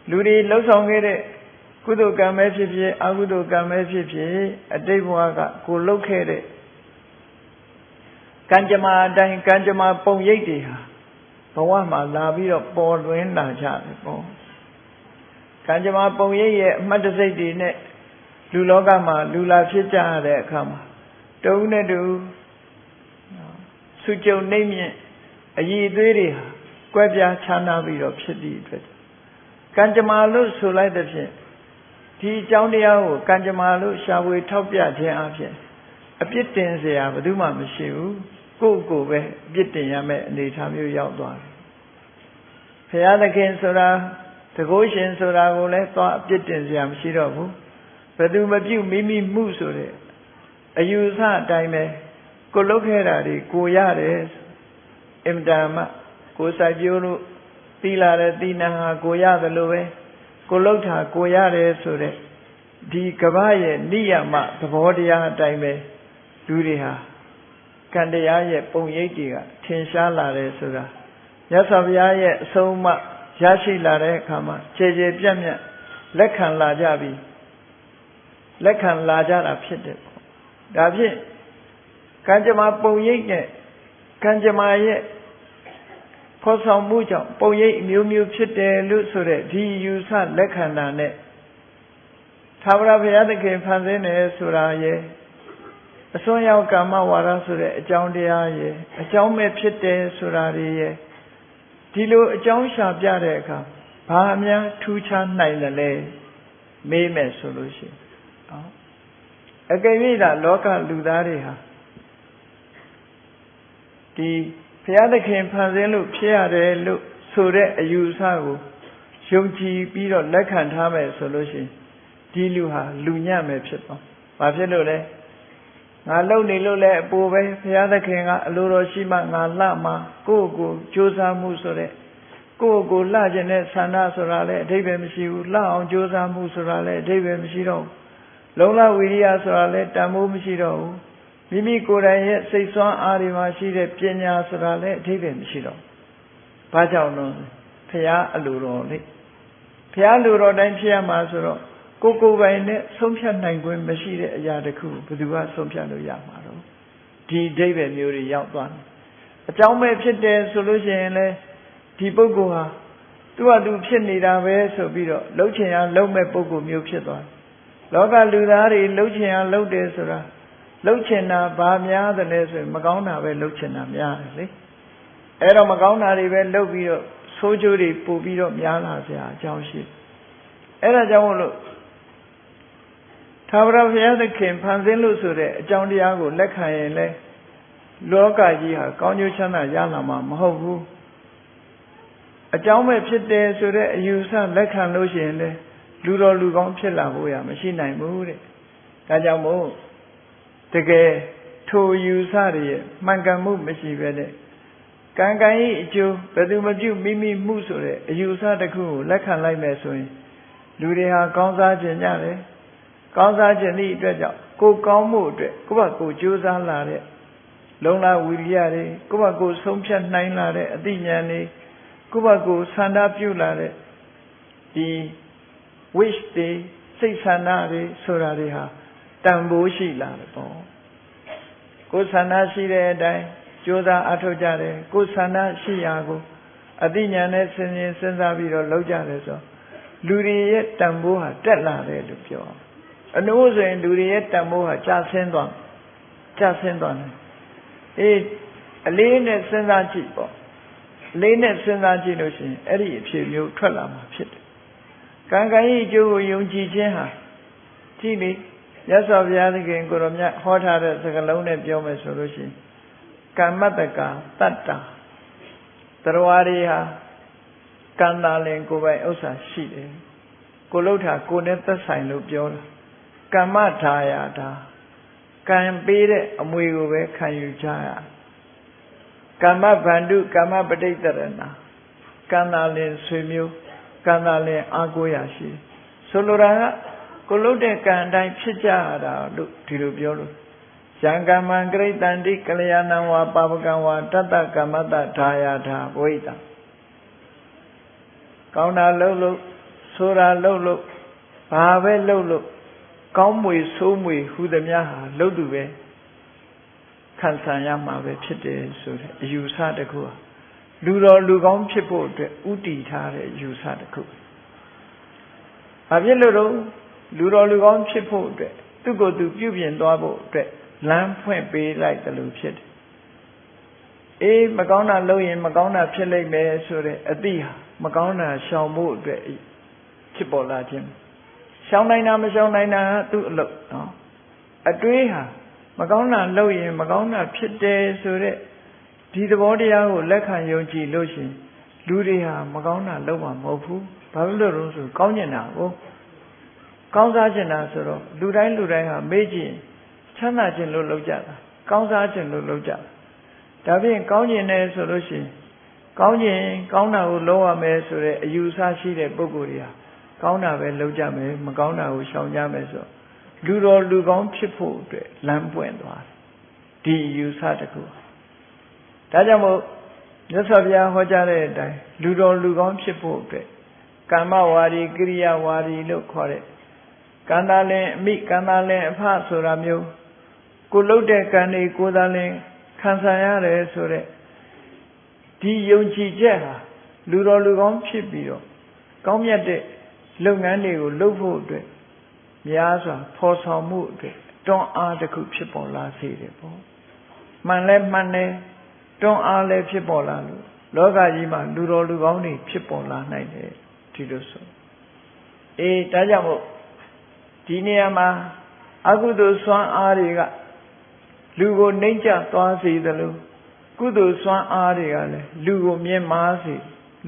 လူတွေလှုပ်ဆောင်ခဲ့တဲ့ကုသိုလ်ကံပဲဖြစ်ဖြစ်အကုသိုလ်ကံပဲဖြစ်ဖြစ်အတိတ်ဘဝကကိုလှုပ်ခဲ့တဲ့ကံကြမ္မာအတိုင်းကံကြမ္မာပုံရိပ်တွေဟာဘဝမှာလာပြီးတော့ပေါ်လွင်လာကြတယ်ပေါ့ကံကြမ္မာပုံရိပ်ရဲ့အမှတ်တစိတ်တွေနဲ့လူလောကမှာလူလာဖြစ်ကြရတဲ့အခါမှာတုံးနဲ့တူစုကြုံနေမြင့်အည်အသွေးတွေဟာကွဲပြားခြားနားပြီးတော့ဖြစ်သည့်အတွက်ကံကြမ္မာလို့ဆိုလိုက်တဲ့ဖြင့်ဒီအကြောင်းတရားကိုကံကြမ္မာလို့ရှာဖွေထောက်ပြခြင်းအပြင်အပြစ်တင်เสียဘယ်သူမှမရှိဘူးကိုယ့်ကိုယ်ပဲအပြစ်တင်ရမယ့်အနေအထားမျိုးရောက်သွားတယ်ဘုရားသခင်ဆိုတာတကုရှင်ဆိုတာကိုလည်းသွားအပြစ်တင်เสียမရှိတော့ဘူးဘယ်သူမပြုမိမိမှုဆိုတဲ့အယူဆအတိုင်းပဲကိုလုပ်ခဲ့တာတွေကိုရတယ်အင်တာမကိုစိုက်ပြိုးလို့တီးလာတဲ့တီးနှံဟာကိုရတယ်လို့ပဲကိုလုပ်တာကိုရတယ်ဆိုတဲ့ဒီကမ္ဘာရဲ့နိယမသဘောတရားအတိုင်းပဲလူတွေဟာကံတရားရဲ့ပုံရိပ်တွေကထင်ရှားလာတယ်ဆိုတာမြတ်စွာဘုရားရဲ့အဆုံးအမရရှိလာတဲ့အခါမှာခြေခြေပြတ်ပြတ်လက်ခံလာကြပြီလက်ခံလာကြတာဖြစ်တယ်ဒါဖြင့်ကံကြမ္မာပုံရိပ်နဲ့ကံကြမ္မာရဲ့ဖော်ဆောင်မှုကြောင့်ပုံရိပ်အမျိုးမျိုးဖြစ်တယ်လို့ဆိုတဲ့ဒီယူဆလက်ခံတာနဲ့သာဝရဘုရားသခင်ဖန်ဆင်းတယ်ဆိုတာရဲ့ အစွန်းရောက်ကာမဝါဒဆိုတဲ့အကြောင်းတရားရဲ့အကြောင်းမဲ့ဖြစ်တယ်ဆိုတာတွေရဲ့ဒီလိုအကြောင်းရှာပြတဲ့အခါဘာအများထူးခြားနိုင်တယ်လဲမေးမယ်ဆိုလို့ရှိရင်အကယ်၍သာလောကလူသားတွေဟာဒီဘုရားသခင်ဖန်ဆင်းလို့ဖြစ်ရတယ်လို့ဆိုတဲ့အယူအဆကိုယုံကြည်ပြီးတော့လက်ခံထားမယ်ဆိုလို့ရှိရင်ဒီလူဟာလူညံ့မယ်ဖြစ်သွား။ဘာဖြစ်လို့လဲ။ငါလုံနေလို့လဲအပူပဲဘုရားသခင်ကအလိုတော်ရှိမှငါလှမှာကိုယ့်ကိုကြိုးစားမှုဆိုတဲ့ကိုယ့်ကိုလှခြင်းနဲ့ဆန္ဒဆိုတာလဲအဓိပ္ပာယ်မရှိဘူး။လှအောင်ကြိုးစားမှုဆိုတာလဲအဓိပ္ပာယ်မရှိတော့ဘူး။လုံလဝိရိယဆိုတာလဲတန်ဖိုးမရှိတော့ဘူး။မိမိကိုယ်တိုင်ရဲ့စိတ်ဆွမ်းအားတွေမှာရှိတဲ့ပညာဆိုတာလဲအဓိပ္ပာယ်မရှိတော့ဘူး။ဘာကြောင့်လဲဘုရားအလိုတော်လေဘုရားလူတော်တိုင်းဖြစ်ရမှာဆိုတော့ကိုယ်ပိုင်နဲ့ဆုံးဖြတ်နိုင်ခွင့်မရှိတဲ့အရာတစ်ခုဘယ်သူကဆုံးဖြတ်လို့ရမှာတော့ဒီအဓိပ္ပာယ်မျိုးတွေရောက်သွားတယ်အကြောင်းမဲ့ဖြစ်တယ်ဆိုလို့ရှိရင်လေဒီပုဂ္ဂိုလ်ဟာသူ့ဟာသူဖြစ်နေတာပဲဆိုပြီးတော့လှုပ်ချင်ရလှုပ်မဲ့ပုဂ္ဂိုလ်မျိုးဖြစ်သွားတယ်လောကလူသားတွေလှုပ်ချင်ရလှုပ်တယ်ဆိုတာလှုပ်ချင်တာဘာများတယ်လဲဆိုရင်မကောင်းတာပဲလှုပ်ချင်တာများတယ်လေအဲ့တော့မကောင်းတာတွေပဲလှုပ်ပြီးတော့ဆိုးကျိုးတွေပို့ပြီးတော့များလာစရာအကြောင်းရှိအဲ့ဒါကြောင့်မို့လို့သာဝရဘုရားသခင်ဖန်ဆင်းလို့ဆိုတဲ့အကြောင်းတရားကိုလက်ခံရင်လေလောကကြီးဟာကောင်းကျိုးချမ်းသာရလာမှာမဟုတ်ဘူးအကြောင်းပဲဖြစ်တယ်ဆိုတဲ့အယူဆလက်ခံလို့ရှိရင်လေလူတော်လူကောင်းဖြစ်လာဖို့ရမရှိနိုင်ဘူးတဲ့ဒါကြောင့်မို့တကယ်ထိုယူဆတွေရဲ့မှန်ကန်မှုမရှိပဲတဲ့ကံကံဤအကျိုးဘယ်သူမပြုမိမိမှုဆိုတဲ့အယူဆတစ်ခုကိုလက်ခံလိုက်မယ်ဆိုရင်လူတွေဟာကောင်းစားခြင်းကြတယ်ကောင်းစားခြင်းဤအတွက်ကြောင့်ကိုကောင်းမှုအတွက်ကိုယ့်ဘက်ကိုကြိုးစားလာတဲ့လုံလဝိရိယတွေကိုယ့်ဘက်ကိုဆုံးဖြတ်နိုင်လာတဲ့အသိဉာဏ်တွေကိုယ့်ဘက်ကိုဆန္ဒပြုလာတဲ့ဒီ wish တွေစိတ်ဆန္ဒတွေဆိုတာတွေဟာတန်ဖိုးရှိလာတယ်ပေါ့ကိုယ်ဆန္ဒရှိတဲ့အတိုင်းကြိုးစားအထောက်ကြတယ်ကိုယ်ဆန္ဒရှိရာကိုအသိဉာဏ်နဲ့စဉ်းစားပြီးတော့လုပ်ကြတယ်ဆိုလူတွေရဲ့တန်ဖိုးဟာတက်လာတယ်လို့ပြောအနည်းဆိုရင်လူတွေရဲ့တန်ဖိုးဟာကျဆင်းသွားတယ်အေးအလေးနဲ့စဉ်းစားကြည့်ပေါ့အလေးနဲ့စဉ်းစားကြည့်လို့ရှိရင်အဲ့ဒီအဖြစ်မျိုးထွက်လာမှာဖြစ်တယ်ကံကံဤအကျိုးကိုယုံကြည်ခြင်းဟာကြည့်လေမြတ်စွာဘုရားသခင်ကိုရောမြတ်ဟောထားတဲ့စကားလုံးနဲ့ပြောမယ်ဆိုလို့ရှိရင်ကမ္မတကတတ္တာတရားတွေဟာကံတာလင်ကိုယ်ပိုင်ဥစ္စာရှိတယ်ကိုလှုပ်တာကိုယ်နဲ့သက်ဆိုင်လို့ပြောတာကမ္မထာယတာကံပေးတဲ့အမွေကိုပဲခံယူကြရကမ္မဗန္ဓုကမ္မပဋိတ္တရဏကံတာလင်ဆွေမျိုးကံတာလင်အာကိုရာရှိဆိုလိုတာကကိုလှုပ်တဲ့ကံအတိုင်းဖြစ်ကြရတာလို့ဒီလိုပြောလို့ယံကမ္မံကရိတန္တိကလျာဏံဝါပါပကံဝါတတ္တကမ္မတထာယထာဘဝိတံကောင်းတာလှုပ်လို့ဆိုတာလှုပ်လို့ဘာပဲလှုပ်လို့ကောင်းမွေဆိုးမွေဟူသည်များဟာလှုပ်သူပဲခံစားရမှာပဲဖြစ်တယ်ဆိုတဲ့အယူဆတစ်ခုဟာလူတော်လူကောင်းဖြစ်ဖို့အတွက်ဥတည်ထားတဲ့အယူဆတစ်ခုဘာဖြစ်လို့တော့လူတော်လူကောင်းဖြစ်ဖို့အတွက်သူ့ကိုယ်သူပြုပြင်သွားဖို့အတွက်လမ်းဖွင့်ပေးလိုက်တယ်လို့ဖြစ်တယ်အေးမကောင်းတာလုပ်ရင်မကောင်းတာဖြစ်လိမ့်မယ်ဆိုတဲ့အသိဟာမကောင်းတာရှောင်ဖို့အတွက်ဖြစ်ပေါ်လာခြင်းရှောင်နိုင်တာမရှောင်နိုင်တာသူ့အလုပ်နော်အတွေးဟာမကောင်းတာလုပ်ရင်မကောင်းတာဖြစ်တယ်ဆိုတဲ့ဒီသဘောတရားကိုလက်ခံယုံကြည်လို့ရှိရင်လူတွေဟာမကောင်းတာလုပ်မှာမဟုတ်ဘူးဘာလို့လဲဆိုကောင်းကျင်တာကိုကောင်းစားကျင်တာဆိုတော့လူတိုင်းဟာမေ့ကြည့်ချမ်းသာခြင်းလို့လုပ်ကြတာကောင်းစားခြင်းလို့လုပ်ကြတာဒါဖြင့်ကောင်းကျင်တယ်ဆိုလို့ရှိရင်ကောင်းတာကိုလုပ်ရမယ်ဆိုတဲ့အယူဆရှိတဲ့ပုဂ္ဂိုလ်တွေဟာကောင်းတာပဲလုပ်ကြမယ်မကောင်းတာကိုရှောင်ကြမယ်ဆိုလူတော်လူကောင်းဖြစ်ဖို့အတွက်လမ်းပွင့်သွားတယ်ဒီအယူဆတစ်ခုဒါကြောင့်မို့မြတ်စွာဘုရားဟောကြားတဲ့အတိုင်းလူတော်လူကောင်းဖြစ်ဖို့အတွက်ကမ္မဝါဒီကိရိယာဝါဒီလို့ခေါ်တဲ့ကံတာလင်အမိကံတာလင်အဖဆိုတာမျိုးကိုလှုပ်တဲ့ကံတွေကိုယ်သာလင်ခံစားရတယ်ဆိုတဲ့ဒီယုံကြည်ချက်ဟာလူတော်လူကောင်းဖြစ်ပြီးတော့ကောင်းမြတ်တဲ့လုပ်ငန်းတွေကိုလုပ်ဖို့အတွက်များစွာဖော်ဆောင်မှုအတွက် တွန်းအားတစ်ခုဖြစ်ပေါ်လာစေတယ်ပေါ့မှန်လဲမှန်တယ်တွန်းအားလည်းဖြစ်ပေါ်လာလို့လောကကြီးမှာလူတော်လူကောင်းတွေဖြစ်ပေါ်လာနိုင်တယ်ဒီလိုဆိုဒါကြောင့်မို့ဒီနေရာမှာအကုသိုလ်စွမ်းအားတွေကလူကိုနှိမ့်ချသွားစေသလိုကုသိုလ်စွမ်းအားတွေကလည်းလူကိုမြင့်မားစေ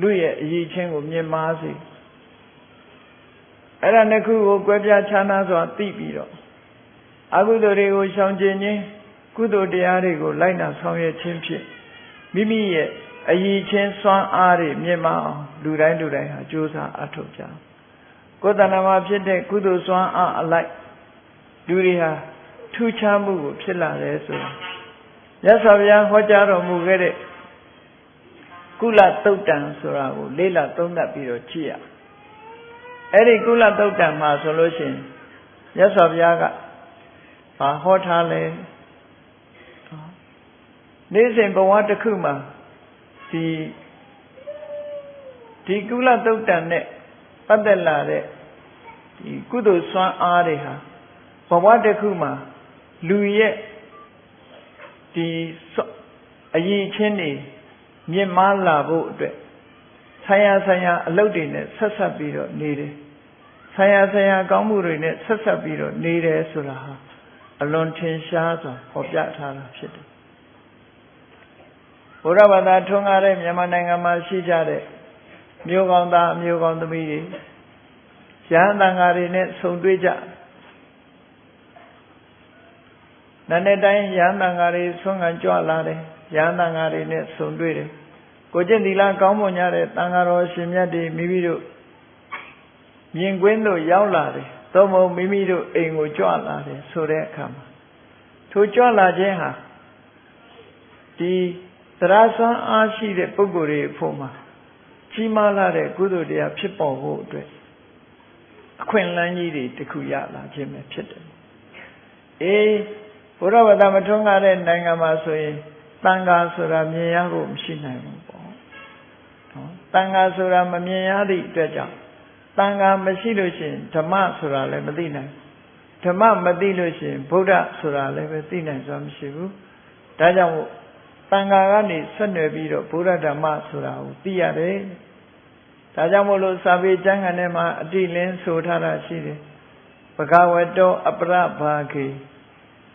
လူရဲ့အရေးချင်းကိုမြင့်မားစေအဲ့ဒါနှစ်ခုကိုကွဲပြားခြားနားစွာသိပြီးတော့အကုသိုလ်တွေကိုရှောင်ကျဉ်ခြင်းကုသိုလ်တရားတွေကိုလိုက်နာဆောင်ရွက်ခြင်းဖြင့်မိမိရဲ့အရေးချင်းစွမ်းအားတွေမြင့်မားအောင်လူတိုင်းဟာကြိုးစားအထောက်ကြကိုယ်တဏ္ဍာမှာဖြစ်တဲ့ကုသိုလ်စွမ်းအားအလိုက်လူတွေဟာထူးခြားမှုကိုဖြစ်လာတယ်ဆိုတာမြတ်စွာဘုရားဟောကြားတော်မူခဲ့တဲ့ကုလသုတ်တံဆိုတာကိုလေ့လာသုံးသပ်ပြီးတော့ကြည့်ရအဲ့ဒီကုလသုတ်တံမှာဆိုလို့ရှိရင်မြတ်စွာဘုရားကဘာဟောထားလဲနေ့စဉ်ဘဝတစ်ခုမှာဒီကုလသုတ်တံနဲ့ပတ်သက်လာတဲ့ဒီကုသိုလ်စွမ်းအားတွေဟာဘဝတစ်ခုမှာလူရဲ့ဒီအရေးချင်းတွေမြင့်မားလာဖို့အတွက်ဆိုင်ရာအလုပ်တွေနဲ့ဆက်ဆက်ပြီးတော့နေတယ်ဆိုင်ရာကောင်းမှုတွေနဲ့ဆက်ဆက်ပြီးတော့နေတယ်ဆိုတာဟာအလွန်ထင်ရှားစွာဟောပြထားတာဖြစ်တယ်ဘုရားဘာသာထွန်းကားတဲ့မြန်မာနိုင်ငံမှာရှိကြတဲ့မျိုးကောင်းသားမျိုးကောင်းသမီးတွေရဟန်းသံဃာတွေနဲ့ဆုံတွေ့ကြနာနဲ့တိုင်းရဟန်းသံဃာတွေဆွမ်းခံကြွလာတယ်ရဟန်းသံဃာတွေနဲ့ဆုံတွေ့တယ်ကိုကျင့်သီလကောင်းမွန်ကြတဲ့သံဃာတော်ရှင်မြတ်တွေမိမိတို့မြင်ကွင်းသို့ရောက်လာတယ်သို့မဟုတ်မိမိတို့အိမ်ကိုကြွလာတယ်ဆိုတဲ့အခါမှာထိုကြွလာခြင်းဟာဒီတရားစွမ်းအားရှိတဲ့ပုဂ္ဂိုလ်တွေအဖို့မှာကြီးမားလာတဲ့ကုသိုလ်တရားဖြစ်ပေါ်ဖို့အတွက်အခွင့်အလမ်းကြီးတွေတခုရလာခြင်းပဲဖြစ်တယ်ဘုရားဘာသာမထွန်းကားတဲ့နိုင်ငံမှာဆိုရင်တန်ခါဆိုတာမြင်ရဖို့မရှိနိုင်ဘူးပေါ့နော်တန်ခါဆိုတာမမြင်ရသည့်အတွက်ကြောင့်တန်ခါမရှိလို့ရှိရင်ဓမ္မဆိုတာလည်းမသိနိုင်ဓမ္မမသိလို့ရှိရင်ဗုဒ္ဓဆိုတာလည်းပဲသိနိုင်စွာမရှိဘူးဒါကြောင့်တန်ခါကနေဆက်နွယ်ပြီးတော့ဗုဒ္ဓဓမ္မဆိုတာကိုသိရတယ်ဒါကြောင့်မို့လို့စာပေကျမ်းဂန်ထဲမှာအတိလင်းဆိုထားတာရှိတယ်ဘဂဝတောအပရဘာခေ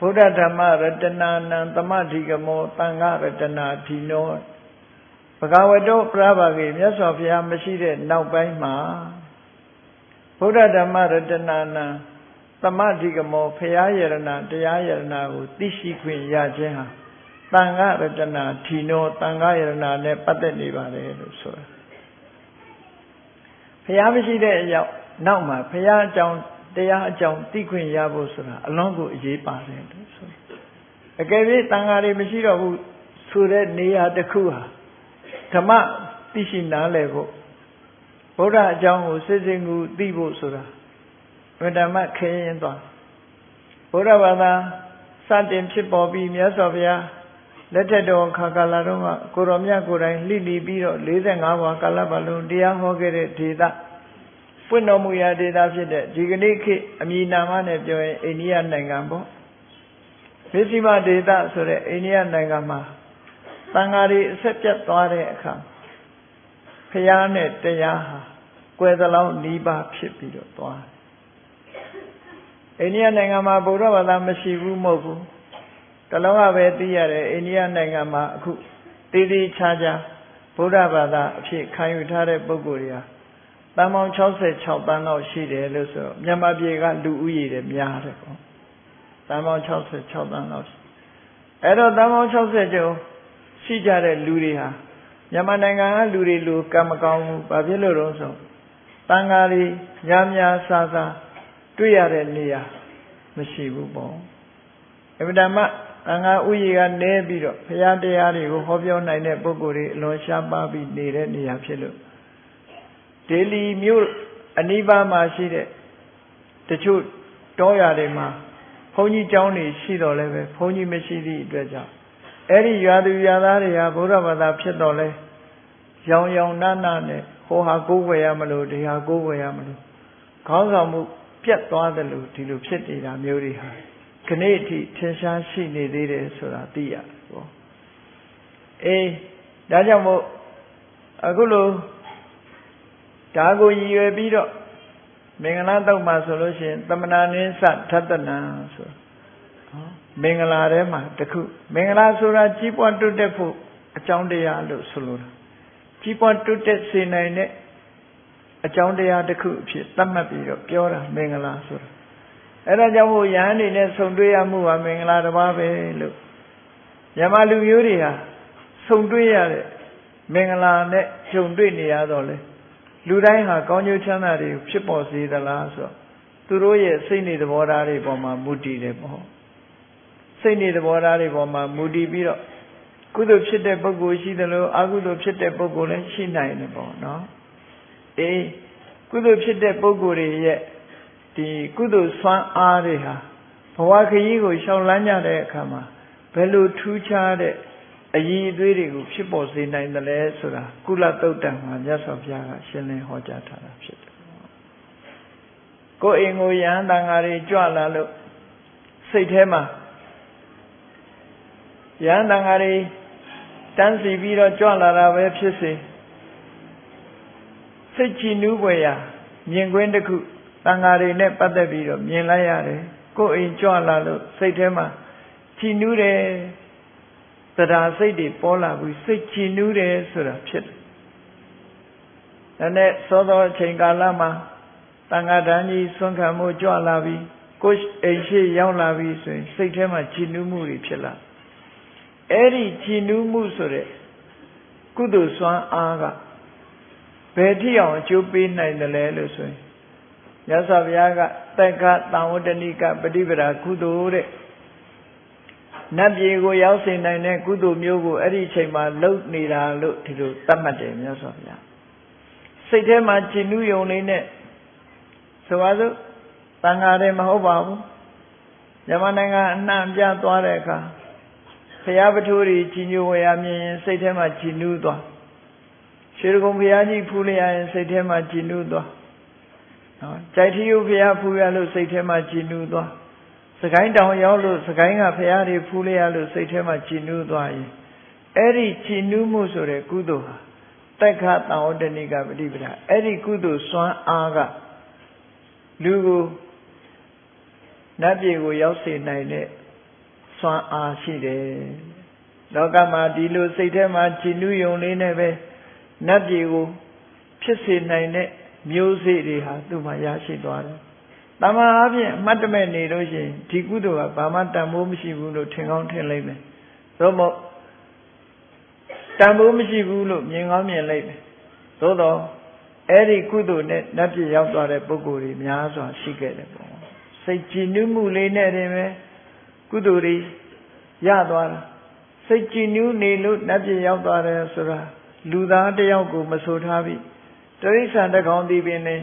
ဗုဒ္ဓဓမ္မရတနာနံသမတိကမောသံဃရတနာဓိနောဘဂဝတောပရဘာခေမြတ်စွာဘုရားမရှိတဲ့နောက်ပိုင်းမှာဗုဒ္ဓဓမ္မရတနာနံသမတိကမောဘုရားယရနာတရားယရနာကိုသိရှိခွင့်ရခြင်းဟာသံဃရတနာဓိနောသံဃယရနာနဲ့ပတ်သက်နေပါတယ်လို့ဆိုတာဘုရားမရှိတဲ့အကြောင်းနောက်မှာဘုရားအကြောင်းတရားအကြောင်းသိခွင့်ရဖို့ဆိုတာအလွန်ကိုအရေးပါတယ်လို့ဆိုအကယ်၍တန်ဃာတွေမရှိတော့ဘူးဆိုတဲ့နေရာတစ်ခုဟာဓမ္မသိရှိနားလည်ဖို့ဗုဒ္ဓအကြောင်းကိုစစ်စစ်ကူသိဖို့ဆိုတာဝိဓမ္မခရင်သွားဗုဒ္ဓဘာသာစတင်ဖြစ်ပေါ်ပြီးမြတ်စွာဘုရားလက်ထက်တော်ခါကာလတုန်းကကိုရောမြတ်ကိုယ်တိုင်လှိလီပြီးတော့45ပါးကာလပတ်လုံးတရားဟောခဲ့တဲ့ဒေသပွင့်တော်မူရာဒေသဖြစ်တဲ့ဒီကနေ့ခေတ်အမည်နာမနဲ့ပြောရင်အိန္ဒိယနိုင်ငံပေါ့မစ္စည်းမဒေသဆိုတဲ့အိန္ဒိယနိုင်ငံမှာသံဃာတွေအဆက်ပြတ်သွားတဲ့အခါဖျားနဲ့တရားဟာကွယ်သလောက်နီးပါးဖြစ်ပြီးတော့သွားအိန္ဒိယနိုင်ငံမှာဗုဒ္ဓဘာသာမရှိဘူးမဟုတ်ဘူးတလုံးကပဲသိရတယ်အိန္ဒိယနိုင်ငံမှာအခုတည်တည်ချာချာဗုဒ္ဓဘာသာအဖြစ်ခံယူထားတဲ့ပုဂ္ဂိုလ်တွေဟာတန်ပေါင်း66တန်းလောက်ရှိတယ်လို့ဆိုတော့မြန်မာပြည်ကလူဦးရေတွေများတယ်ပေါ့တန်ပေါင်း66တန်းလောက်အဲ့တော့တန်ပေါင်း60ကျော်ရှိကြတဲ့လူတွေဟာမြန်မာနိုင်ငံကလူတွေလိုကံမကောင်းဘူးဘာဖြစ်လို့လဲဆိုတန်ဃာတွေများစားတွေ့ရတဲ့နေရာမရှိဘူးပေါ့အမှန်တမ်းတန်ဃာဥယျာဉ်ကနေပြီးတော့ဘုရားတရားတွေကိုဟောပြောနိုင်တဲ့ပုဂ္ဂိုလ်တွေအလွန်ရှားပါးပြီးနေတဲ့နေရာဖြစ်လို့ဒေလီမြို့အနီးပါးမှာရှိတဲ့တချို့တောရွာတွေမှာဘုန်းကြီးကျောင်းတွေရှိတော်လဲပဲဘုန်းကြီးမရှိသည့်အတွက်ကြောင့်အဲ့ဒီရွာသူရွာသားတွေဟာဗုဒ္ဓဘာသာဖြစ်တော်လဲရောင်နာနဲ့ဟိုဟာကိုးကွယ်ရမလို့ဒီဟာကိုးကွယ်ရမလို့ခေါင်းဆောင်မှုပြတ်သွားတယ်လို့ဒီလိုဖြစ်နေတာမျိုးတွေဟာ ခဏိထိထင်ရှားရှိနေသေးတယ်ဆိုတာသိရပေါ့ဒါကြောင့်မို့အခုလိုဒါကိုရည်ရွယ်ပြီးတော့မင်္ဂလာတော့မှာဆိုလို့ရှိရင်သမဏနိစ္စထတနာဆိုမင်္ဂလာထဲမှာတခုမင်္ဂလာဆိုတာကြီးပွားတိုးတက်ဖို့အကြောင်းတရားလို့ဆိုလိုတာကြီးပွားတိုးတက်စေနိုင်တဲ့အကြောင်းတရားတစ်ခုအဖြစ်သတ်မှတ်ပြီးတော့ပြောတာမင်္ဂလာဆိုတာအဲဒါကြောင့်မို့ယဟန်နေနဲ့ဆုံတွေ့ရမှုဟာမင်္ဂလာတစ်ပါးပဲလို့မြန်မာလူမျိုးတွေဟာဆုံတွေ့ရတဲ့မင်္ဂလာနဲ့ဂျုံတွေ့နေရတော့လေလူတိုင်းဟာကောင်းကျိုးချမ်းသာတွေဖြစ်ပေါ်စေသလားဆိုတော့သူတို့ရဲ့စိတ်နေသဘောထားတွေပေါ်မှာမူတည်တယ်ပေါ့စိတ်နေသဘောထားတွေပေါ်မှာမူတည်ပြီးတော့ကုသိုလ်ဖြစ်တဲ့ပုဂ္ဂိုလ်ရှိတယ်လို့အကုသိုလ်ဖြစ်တဲ့ပုဂ္ဂိုလ်လည်းရှိနိုင်တယ်ပေါ့နော်ကုသိုလ်ဖြစ်တဲ့ပုဂ္ဂိုလ်တွေရဲ့ဒီကုသိုလ်စွမ်းအားတွေဟာဘဝခရီးကိုရှောင်လန်းကြတဲ့အခါမှာဘယ်လိုထူးခြားတဲ့အရည်အသွေးတွေကိုဖြစ်ပေါ်စေနိုင်တယ်လဲဆိုတာကုလသုတ်တံမှာမြတ်စွာဘုရားကရှင်းလင်းဟောကြားထားတာဖြစ်တယ်ကိုယ်အိမ်ကိုယဟန်တန်ဃာတွေကြွလာလို့စိတ်ထဲမှာယဟန်တန်ဃာတွေတန်းစီပြီးတော့ကြွလာတာပဲဖြစ်စေစိတ်ကြည်နူးပွေရာမြင်ကွင်းတစ်ခုတန်ဃာတွေနဲ့ပတ်သက်ပြီးတော့မြင်လိုက်ရတယ်ကိုယ်အိမ်ကြွလာလို့စိတ်ထဲမှာကြည်နူးတယ်တရားစိတ်တွေပေါ်လာပြီးစိတ်ကြည်နူးတယ်ဆိုတာဖြစ်တယ်။ဒါနဲ့သောသောအချိန်ကာလမှာတန်ဃာတန်းကြီးဆွမ်းခံမှုကြွလာပြီးကိုယ်အိမ်ရှိရောက်လာပြီးဆိုရင်စိတ်ထဲမှာကြည်နူးမှုတွေဖြစ်လာ။အဲ့ဒီကြည်နူးမှုဆိုတဲ့ကုသိုလ်စွမ်းအားကဘယ်ထိအောင်အကျိုးပေးနိုင်တယ်လဲလို့ဆိုရင်မြတ်စွာဘုရားကတက္ကသံဝတ္တနိကပฏิပဒါကုသိုလ်တဲ့နတ်ပြည်ကိုရောက်စေနိုင်တဲ့ကုသိုလ်မျိုးကိုအဲ့ဒီအချိန်မှာလုပ်နေတာလို့ဒီလိုသတ်မှတ်တယ်မြတ်စွာဘုရားစိတ်ထဲမှာကြည်နူးယုံလေးနဲ့ဆိုပါစို့တန်ဃာတွေမဟုတ်ပါဘူးမြန်မာနိုင်ငံအနှံ့ပြသွားတဲ့အခါဘုရားပထိုးတွေကြီးညိုဝေရမြင်ရင်စိတ်ထဲမှာကြည်နူးသွားရွှေကုံဘုရားကြီးဖူးလိုက်ရင်စိတ်ထဲမှာကြည်နူးသွားနော်ကြိုက်ထီးဘုရားဖူးရလို့စိတ်ထဲမှာကြည်နူးသွားစကိုင်းတောင်ရောက်လို့စကိုင်းကဘုရားတွေဖူးလိုက်ရလို့စိတ်ထဲမှာကြည်နူးသွားရင်အဲ့ဒီကြည်နူးမှုဆိုတဲ့ကုသိုလ်ဟာတက္ခသံဝတ္တနိကပฏิပဒါအဲ့ဒီကုသိုလ်စွမ်းအားကလူကိုနတ်ပြည်ကိုရောက်စေနိုင်တဲ့စွမ်းအားရှိတယ်လောကမှာဒီလိုစိတ်ထဲမှာကြည်နူးယုံလေးနဲ့ပဲနတ်ပြည်ကိုဖြစ်စေနိုင်တဲ့မျိုးစေ့တွေဟာသူ့မှာရရှိသွားတယ်တမန်အားဖြင့်အမှတ်တမဲ့နေလို့ရှိရင်ဒီကုသိုလ်ကဘာမှတန်ဖိုးမရှိဘူးလို့ထင်ကောင်းထင်လိမ့်မယ်သို့မဟုတ်တန်ဖိုးမရှိဘူးလို့မြင်ကောင်းမြင်လိမ့်မယ်သို့တော့အဲ့ဒီကုသိုလ်နဲ့နတ်ပြည်ရောက်သွားတဲ့ပုဂ္ဂိုလ်တွေများစွာရှိခဲ့တယ်ပေါ့စိတ်ကြည်နူးမှုလေးနဲ့တင်ပဲကုသိုလ်တွေရသွားတာစိတ်ကြည်နူးနေလို့နတ်ပြည်ရောက်သွားတယ်ဆိုတာလူသားတယောက်ကိုမဆိုထားပြီတိရစ္ဆာန်တစ်ကောင်ဒီပင်နဲ့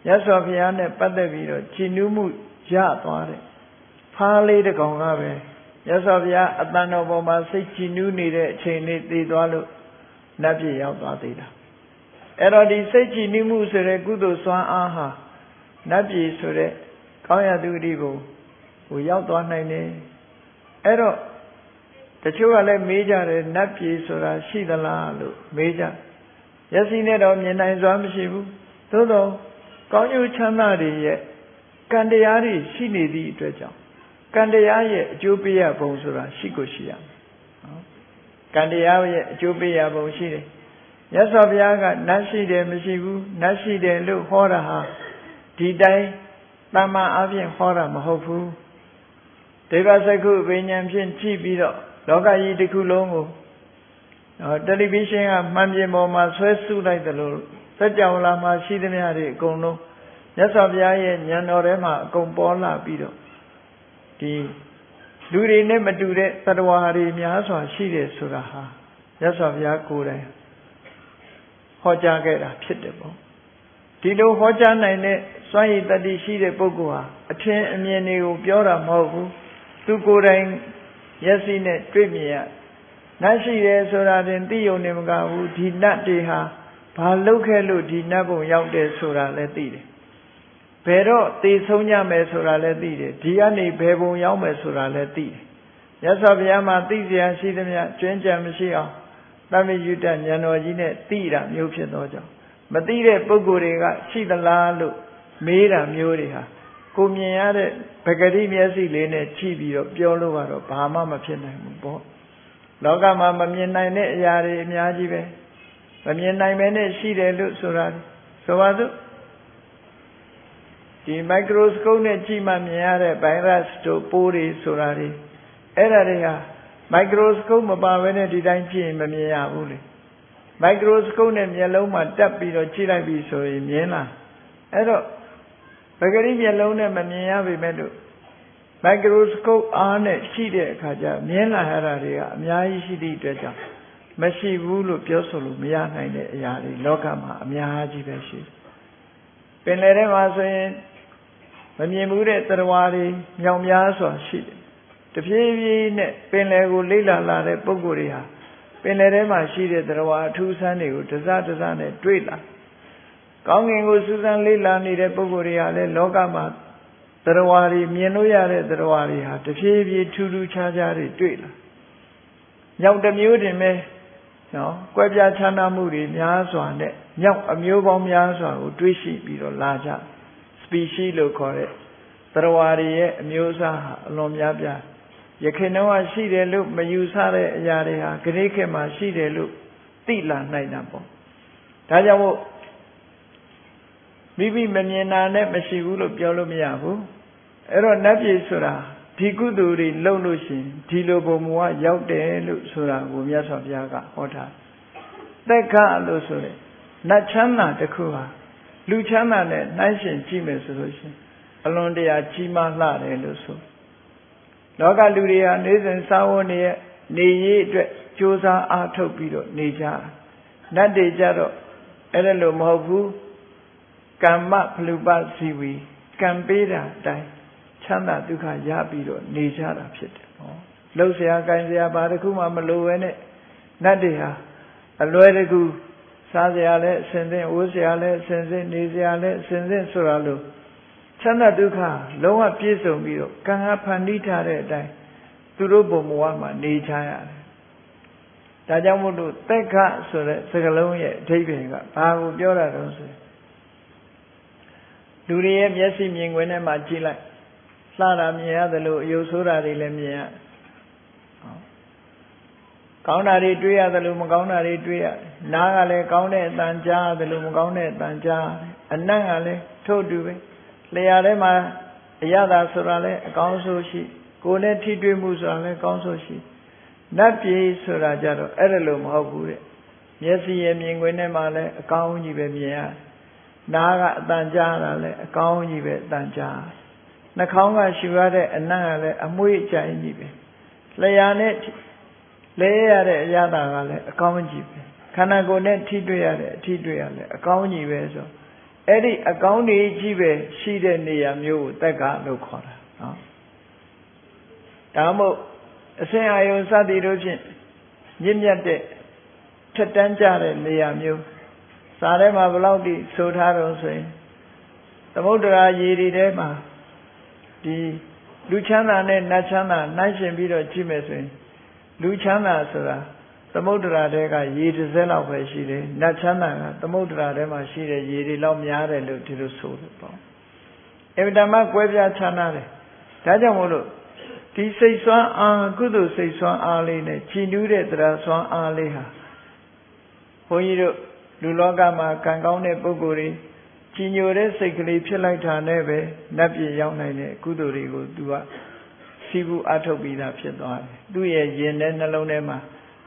မြတ်စွာဘုရားနဲ့ပတ်သက်ပြီးတော့ကြည်နူးမှုရသွားတယ်ဖားလေးတစ်ကောင်ကပဲမြတ်စွာဘုရားအတန်တော်ပေါ်မှာစိတ်ကြည်နူးနေတဲ့အချိန်လေးသိသွားလို့နတ်ပြည်ရောက်သွားသေးတာအဲ့တော့ဒီစိတ်ကြည်နူးမှုဆိုတဲ့ကုသိုလ်စွမ်းအားဟာနတ်ပြည်ဆိုတဲ့ကောင်းရာသူတိကိုရောက်သွားနိုင်တယ်အဲ့တော့တချို့ကလည်းမေးကြတယ်နတ်ပြည်ဆိုတာရှိသလားလို့မေးကြမျက်စိနဲ့တော့မြင်နိုင်စွာမရှိဘူးသို့တော့ကောင်းကျိုးချမ်းသာတွေရဲ့ကံတရားတွေရှိနေသည့်အတွက်ကြောင့်ကံတရားရဲ့အကျိုးပေးရပုံဆိုတာရှိကိုရှိရမယ်နော်ကံတရားရဲ့အကျိုးပေးရပုံရှိတယ်မြတ်စွာဘုရားကနတ်ရှိတယ်မရှိဘူးနတ်ရှိတယ်လို့ဟောတာဟာဒီတိုင်းတမ္မာအပြင်ဟောတာမဟုတ်ဘူးဒေဝစက္ခုပညာဖြင့်ကြည့်ပြီးတော့လောကကြီးတစ်ခုလုံးကိုတယ်လီဗီရှင်းကမှန်ပြင်ပေါ်မှာဆွဲဆုလိုက်တယ်လို့စัจ java လာမှာရှိသမျှတွေအကုန်လုံးမြတ်စွာဘုရားရဲ့ဉာဏ်တော်ထဲမှာအကုန်ပေါ်လာပြီးတော့ဒီလူတွေနဲ့မတူတဲ့သတ္တဝါတွေများစွာရှိတယ်ဆိုတာဟာမြတ်စွာဘုရားကိုယ်တိုင်ဟောကြားခဲ့တာဖြစ်တယ်ပေါ့ဒီလိုဟောကြားနိုင်တဲ့စွမ်းရည်တတ္တိရှိတဲ့ပုဂ္ဂိုလ်ဟာအထင်အမြင်တွေကိုပြောတာမဟုတ်ဘူးသူကိုယ်တိုင်မျက်စိနဲ့တွေ့မြင်ရနတ်ရှိတယ်ဆိုတာတင်သိယုံနေမကဘူးဒီနတ်တွေဟာဘာလုပ်ခဲ့လို့ဒီနတ်ဘုံရောက်တယ်ဆိုတာလည်းသိတယ် ဘယ်တော့သေဆုံးကြမယ်ဆိုတာလည်းသိတယ်ဒီကနေဘယ်ပုံရောက်မယ်ဆိုတာလည်းသိတယ်မြတ်စွာဘုရားမှာသိစရာရှိသမျှကျွမ်းကျင်မရှိအောင်သဗ္ဗညုတဉာဏ်တော်ကြီးနဲ့သိတာမျိုးဖြစ်သောကြောင့်မသိတဲ့ပုဂ္ဂိုလ်တွေကရှိသလားလို့မေးတာမျိုးတွေဟာကိုမြင်ရတဲ့ပဂတိမျက်စိလေးနဲ့ကြည့်ပြီးတော့ပြောလို့ကတော့ဘာမှမဖြစ်နိုင်ဘူးပေါ့လောကမှာမမြင်နိုင်တဲ့အရာတွေအများကြီးပဲမမြင်နိုင်ပဲနဲ့ရှိတယ်လို့ဆိုတာဆိုပါစို့ဒီ microscope နဲ့ကြည့်မှမြင်ရတဲ့ virus တို့ပိုးတွေဆိုတာတွေအဲ့ဒါတွေဟာ microscope မပါဘဲနဲ့ဒီတိုင်းကြည့်ရင်မမြင်ရဘူးလေ microscope နဲ့မျက်လုံးမှာတက်ပြီးတော့ကြည့်လိုက်ပြီဆိုရင်မြင်လားအဲ့တော့ပဂတိမျက်လုံးနဲ့မမြင်ရပေမဲ့လို့ microscope အားနဲ့ရှိတဲ့အခါကျမြင်လာရတာတွေကအများကြီးရှိသည့်အတွက်ကြောင့်မရှိဘူးလို့ပြောဆိုလို့မရနိုင်တဲ့အရာတွေလောကမှာအများကြီးပဲရှိတယ်ပင်လယ်ထဲမှာဆိုရင်မမြင်ဘူးတဲ့သတ္တဝါတွေမြောင်များစွာရှိတယ်တဖြည်းဖြည်းနဲ့ပင်လယ်ကိုလေ့လာလာတဲ့ပုဂ္ဂိုလ်တွေဟာပင်လယ်ထဲမှာရှိတဲ့သတ္တဝါအထူးဆန်းတွေကိုတစတစနဲ့တွေ့လာကောင်းကင်ကိုစူးစမ်းလေ့လာနေတဲ့ပုဂ္ဂိုလ်တွေဟာလည်းလောကမှာသတ္တဝါတွေမြင်လို့ရတဲ့သတ္တဝါတွေဟာတဖြည်းဖြည်းထူးထူးခြားခြားတွေတွေ့လာညောင်တစ်မျိုးတင်ပဲနော်ကွဲပြားခြားနားမှုတွေများစွာနဲ့ညောင်အမျိုးပေါင်းများစွာကိုတွေးရှိပြီးတော့လာကြ species လို့ခေါ်တဲ့သတ္တဝါတွေရဲ့အမျိုးအစားဟာအလွန်များပြားယခင်တော့ရှိတယ်လို့မယူဆတဲ့အရာတွေဟာခရစ်ခေတ်မှာရှိတယ်လို့သိလာနိုင်တာပေါ့ဒါကြောင့်မို့မိမိမမြင်တာနဲ့မရှိဘူးလို့ပြောလို့မရဘူးအဲ့တော့နတ်ပြည်ဆိုတာဒီကုသိုလ်တွေလုပ်လို့ရှိရင်ဒီလိုပုံမူကရောက်တယ်လို့ဆိုတာကိုမြတ်စွာဘုရားကဟောထားသက်ခလို့ဆိုတဲ့နတ်ချမ်းသာတစ်ခုဟာလူချမ်းသာနဲ့နှိုင်းယှဉ်ကြည့်မယ်ဆိုလို့ရှိရင်အလွန်တရာကြီးမားလှတယ်လို့ဆိုလောကလူတွေဟာနေစဉ်စားဝတ်နေရေးအတွက်ကြိုးစားအားထုတ်ပြီးတော့နေကြတာနတ်တွေကြတော့အဲ့ဒါလိုမဟုတ်ဘူးကမ္မဖလူပဇီဝီကံပေးတာအတိုင်းချမ်းသာဒုက္ခရပြီးတော့နေကြတာဖြစ်တယ်ဟောလှုပ်ရှားကိုင်းစရာဘာတစ်ခုမှမလိုပဲနဲ့နတ်တွေဟာအလွယ်တကူစားစရာလဲအစဉ်စဉ်ဝတ်စရာလဲအစဉ်စဉ်နေစရာလဲအစဉ်စဉ်ဆိုတာလို့ချမ်းသာဒုက္ခလုံးဝပြည့်စုံပြီးတော့ကံကဖန်တီးထားတဲ့အတိုင်းသူတို့ဘုံဘဝမှာနေကြရတယ်ဒါကြောင့်မို့လို့သက်ခဆိုတဲ့စကားလုံးရဲ့အဓိပ္ပာယ်ကဘာကိုပြောတာတုံးဆိုလူတွေရဲ့မျက်စိမြင်ကွင်းထဲမှာကြည့်လိုက်လှတာမြင်ရတယ်လို့အယုတ်ဆိုးတာတွေလည်းမြင်ရကောင်းတာတွေတွေ့ရတယ်လို့မကောင်းတာတွေတွေ့ရနားကလည်းကောင်းတဲ့အတန်ကြားရတယ်လို့မကောင်းတဲ့အတန်ကြားအနံ့ကလည်းထို့တူပဲလျှာထဲမှာအရသာဆိုတာလည်းအကောင်းဆုံးရှိကိုယ်နဲ့ထိတွေ့မှုဆိုတာလည်းအကောင်းဆုံးရှိနတ်ပြည်ဆိုတာကြတော့အဲ့ဒါလို့မဟုတ်ဘူးတဲ့မျက်စိရဲ့မြင်ကွင်းထဲမှာလည်းအကောင်းကြီးပဲမြင်ရနားကအတန်ကြားတာလည်းအကောင်းကြီးပဲအတန်ကြားနှာခေါင်းကရှူရတဲ့အနံ့ကလည်းအမွှေးအကြိုင်ကြီးပဲလျှာနဲ့လဲရတဲ့အရသာကလည်းအကောင်းကြီးပဲခန္ဓာကိုယ်နဲ့ထိတွေ့ရတဲ့အထိတွေ့ရလည်းအကောင်းကြီးပဲဆိုအဲ့ဒီအကောင်းကြီးပဲရှိတဲ့နေရာမျိုးကိုတက္ကလို့ခေါ်တာနော်ဒါမှမဟုတ်အစဉ်အာယုံစသည်တို့ဖြင့်မြင့်မြတ်တဲ့ထက်တန်းကြတဲ့နေရာမျိုးစာထဲမှာဘယ်လောက်ထိဆိုထားတော့ဆိုရင်သမုဒ္ဒရာရေတွေထဲမှာဒီလူချမ်းသာနဲ့နတ်ချမ်းသာနှိုင်းယှဉ်ပြီးတော့ကြည့်မယ်ဆိုရင်လူချမ်းသာဆိုတာသမုဒ္ဒရာထဲကရေတစ်စက်လောက်ပဲရှိတယ်နတ်ချမ်းသာကသမုဒ္ဒရာထဲမှာရှိတဲ့ရေတွေလောက်များတယ်လို့ဒီလိုဆိုလို့ပေါ့အဗ္ဗဓမ္မကွဲပြားခြားနားတယ်ဒါကြောင့်မို့လို့ဒီစိတ်ဆွမ်းအားကုသိုလ်စိတ်ဆွမ်းအားလေးနဲ့ကြည်နူးတဲ့တရားဆွမ်းအားလေးဟာဘုန်းကြီးတို့လူလောကမှာကံကောင်းတဲ့ပုဂ္ဂိုလ်တွေကြည်ညိုတဲ့စိတ်ကလေးဖြစ်လိုက်တာနဲ့ပဲနတ်ပြည်ရောက်နိုင်တဲ့ကုသိုလ်တွေကိုသူကစီးပူးအထုတ်ပြီးသားဖြစ်သွားတယ်သူ့ရဲ့ရင်ထဲနှလုံးထဲမှာ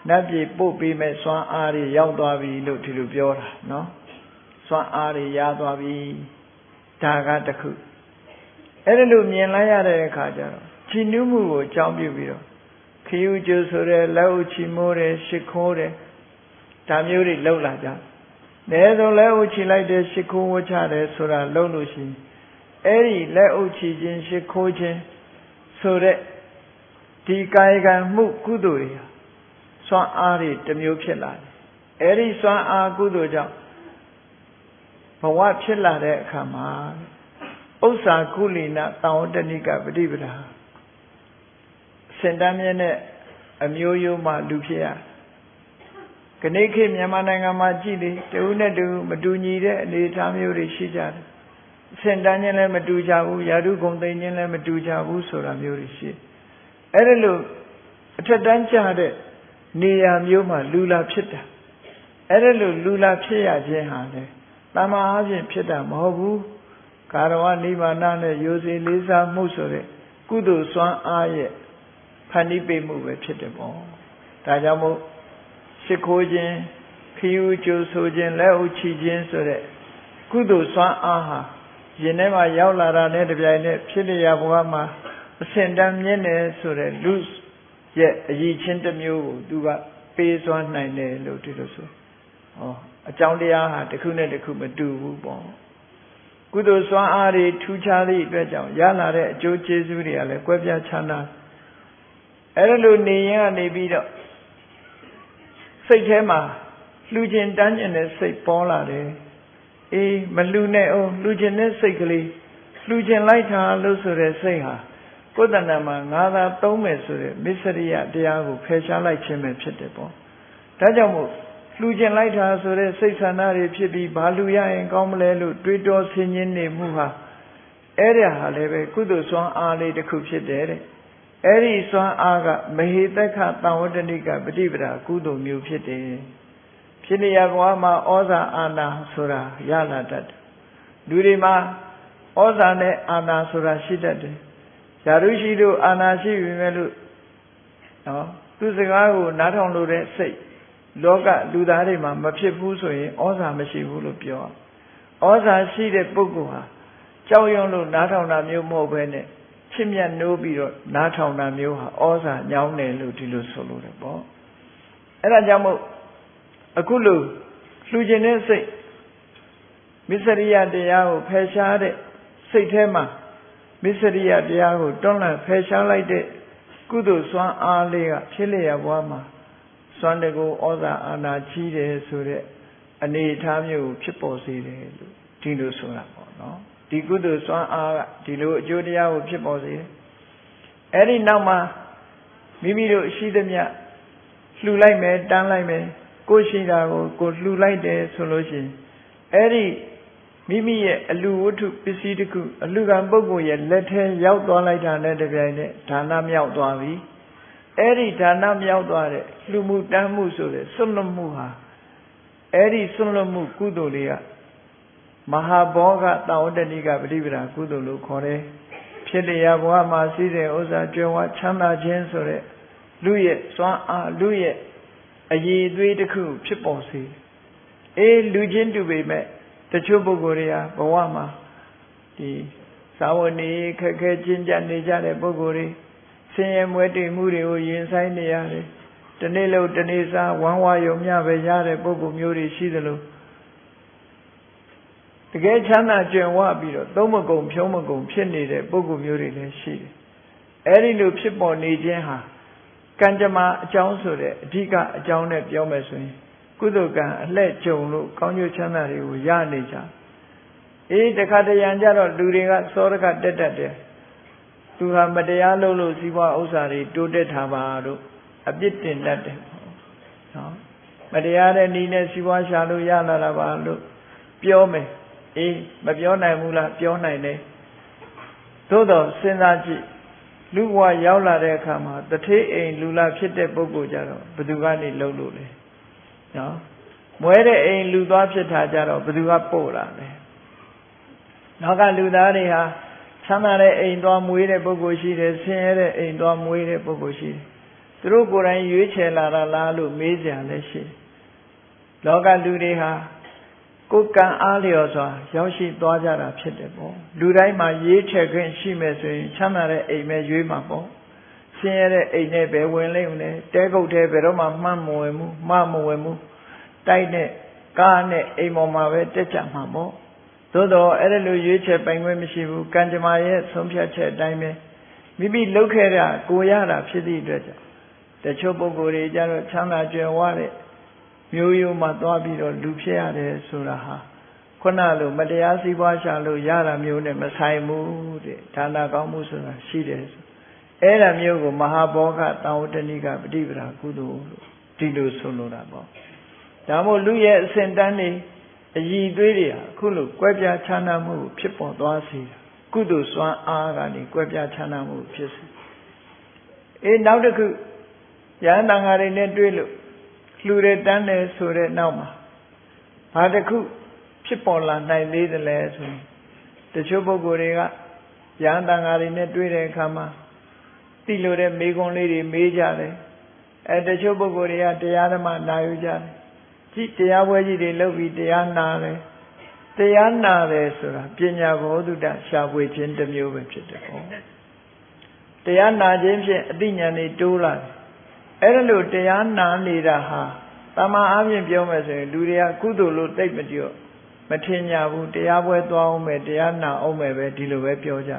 နတ်ပြည်ပို့ပြီးမဲ့စွမ်းအားတွေရောက်သွားပြီလို့ဒီလိုပြောတာနော်စွမ်းအားတွေရသွားပြီဒါကတခုအဲ့ဒါလို့မြင်လိုက်ရတဲ့အခါကျတော့ကြည်နူးမှုကိုအကြောင်းပြုပြီးတော့ခရူးကျိုးဆိုတဲ့လက်ဥချီမိုးတယ်ရှ िख ိုးတယ်ဒါမျိုးတွေလှုပ်လာကြတယ်ဆိုလက်ဥချီလိုက်တယ်ရှ िख ိုးဝချတယ်ဆိုတာလှုပ်လို့ရှိရင်အဲ့ဒီလက်ဥချီခြင်းရှ िख ိုးခြင်းဆိုတဲ့ဒီကာယကံမှုကုသိုလ်တွေစွမ်းအားတွေတစ်မျိုးဖြစ်လာတယ်အဲ့ဒီစွမ်းအားကုသိုလ်ကြောင့်ဘဝဖြစ်လာတဲ့အခါမှာ Osa Kulina Taotanika Badibra Sendamine Amyoyo Ma Lupia Kaneke Yamananga Majidi, Teunadu, Madunide, Nitamuri Shija Sendaniele Madujavu, Yadu Gondaniele Madujavu, Sora Murishi Erelu Tadancha Nia Myoma Lula Pita Erelu Lula Pia Jehane Lama Ajin Pita Mobu Karawa Nima Nane Yosi Lisa Musore Kudu Swan Aye Panipe Move Pitamo Tajamo Sikojin Kiu Josojin Leo Chijin Sore Kudu Swan Aha Yenema Yaulara Nedabine Pilia Wama Sendam Yene Sore Luz Yet Yi Chintamu Duba Pays 1 Lotiloso Oh a Joundia the Kuna de Kuma do bon Kudo Swan Ari two Charlie Bejan Yana Joe Jesuria Quebia Chana Erelu Nia Nebida Sejema Lujin Dungeon say Paula E Malune O Lujin Sigli Lujin Lighter Lusure Seha Kodanama Nada Tome Sure Miseria Diago Pesha like Chimel Chitable Tajamu Lujin Lighter Sure Sexanari Pibi Baluya and Gomlelu Drido Sinin Muha Area Haleve Kudo Swan Ali the Kupchidere Eri Swan Aga Mahitaka Tawodanika Badibra Kudo Mu Pite Piliagwama Oza Ana Sura Yala Dad Durima Oza Ne Ana Sura Shidade Yarushidu Anashi Vimelu Tuzigaru Naton Lure say Loga Ludarima Mapipuso Oza Mashivu Pure Oza see the Bugua Choyonlu Natona Mu Mobene Chimia Nobiro Natona Muha Oza Yaune Lutilu Solo the ball Erajamu Akulu Lujine say Miseria de Yao Peshade Saytema Miseria Diago, Donna Pesha like the Kudu Swan Alia, Chilia Wama, Swandego, Oza Ana Chide Sure, Ani Tamu, Chiposi, Tino Suna, no? The Kudu Swan Ala, Tilo Judia, Chiposi. Eri Nama, Mimiro Shidamia, flew like me, down like me, go Shida, go flew like the solution. Eri Mimi Alu to Pisidiku, Alugan Bogo, let him yaut like an edible, Tanam Yautwavi. Eri Tanam Yautware, Lumu Damusole, Solomuha. Eri Solomu Kudolia. Mahaboga, Taodaniga, Libra, Kudolu Kore. Pilia Wama Side, Oza Joa, Chana Jensore. Luye, Swan, Luye. A ye three the coup, Chiposi. A Lujin to be met. The Chubogoria, Bawama, the Sawani, Kaka Jinja Nijane Bogori, Sam Weti Muri, inside the Yare, the Nilo Denisa, Wanwa Yomya, Yare, Bogo Muri, Shidalo. The gay Chana Jenwabiro, Domago, Pyomago, Pinny, Bogo Muri, she. Eri Lu Pipo Nijenha, Kanjama, Jounsore, Diga, Jounet Yomesun. Kudoga, let Joe, Conyo Chanari, Yanija. E the Katayanja, Duriga, Soraka, Deta. To have Madealo, Siva Osari, do det Havaro, a bit in that. Madeara Nina Siva Shalu Yana Lavalo, Piome, E, Mabiona Mula, Piona. Todo, Senaji, Luwa Yaula de Kama, the Te in Lula Pite Bogo Jaro, Badugani Lolule. No, where a Ludapia Tajaro, Badua Pola. Naga Ludaria, Sanare a dom with a bogoshi, Sere a dom with a bogoshi. Through Goran Yuche la Lalu, Mesia, Leshi. Loga Ludeha, Kukan Aliosa, Yoshi Dwajara Pitable. Ludai my Yeche Green Shimes, Chanare a Mejumapo. Sere a nebe Willene, Dego de Veroma Mamoemu, Tine, Gane, a Momave, Techamamo. Todo, Erelu Yuche, Penguin Mishivu, Kanjamaye, Sompiache, Dime. Maybe Lokera, Goyara, Pidi Dredger. The Chobogori, Jaro, Chana, Jaware, Muyu Matwabi, or Lupia de Suraha. ခုနလိုမတရားစီးပွားရှာလို့ရတာမျိုးနဲ့မဆိုင်ဘူးတဲ့ဒါနကောင်းမှုဆိုတာရှိတယ်အဲ့ဒါမျိုးကိုမဟာဘောဂသံဝတ္တနိကပฏิပဒါကုသိုလ်လို့ဒီလိုဆိုလိုတာပေါ့ဒါမို့လူရဲ့အစဉ်တန်းနေအည်သွေးတွေဟာအခုလိုကွဲပြားခြားနားမှုဖြစ်ပေါ်သွားစေတာကုသိုလ်စွမ်းအားကနေကွဲပြားခြားနားမှုဖြစ်စေနောက်တစ်ခုယန္တန်ဃာတွေနဲ့တွေ့လို့လှူတဲ့တန်းတယ်ဆိုတဲ့နောက်မှာဘာတစ်ခုဖြစ်ပေါ်လာနိုင်သေးတယ်လဲဆိုရင်တချို့ပုဂ္ဂိုလ်တွေကယန္တန်ဃာတွေနဲ့တွေ့တဲ့အခါမှာသိလို့တဲ့မေးခွန်းလေးတွေမေးကြတယ်တချို့ပုဂ္ဂိုလ်တွေကတရားဓမ္မနာယူကြတယ်ကြည်တရားပွဲကြီးတွေလုပ်ပြီးတရားနာတယ်တရားနာတယ်ဆိုတာပညာဘောဓုတရှာဖွေခြင်းတစ်မျိုးပဲဖြစ်တယ်ပေါ့တရားနာခြင်းဖြင့်အသိဉာဏ်တွေတိုးလာတယ်အဲ့ဒါလို့တရားနာနေတာဟာတမန်အားဖြင့်ပြောမယ်ဆိုရင်လူတွေကကုသိုလ်လို့သိမပြောမထင်ကြဘူးတရားပွဲသွားအောင်မယ်တရားနာအောင်မယ်ပဲဒီလိုပဲပြောကြ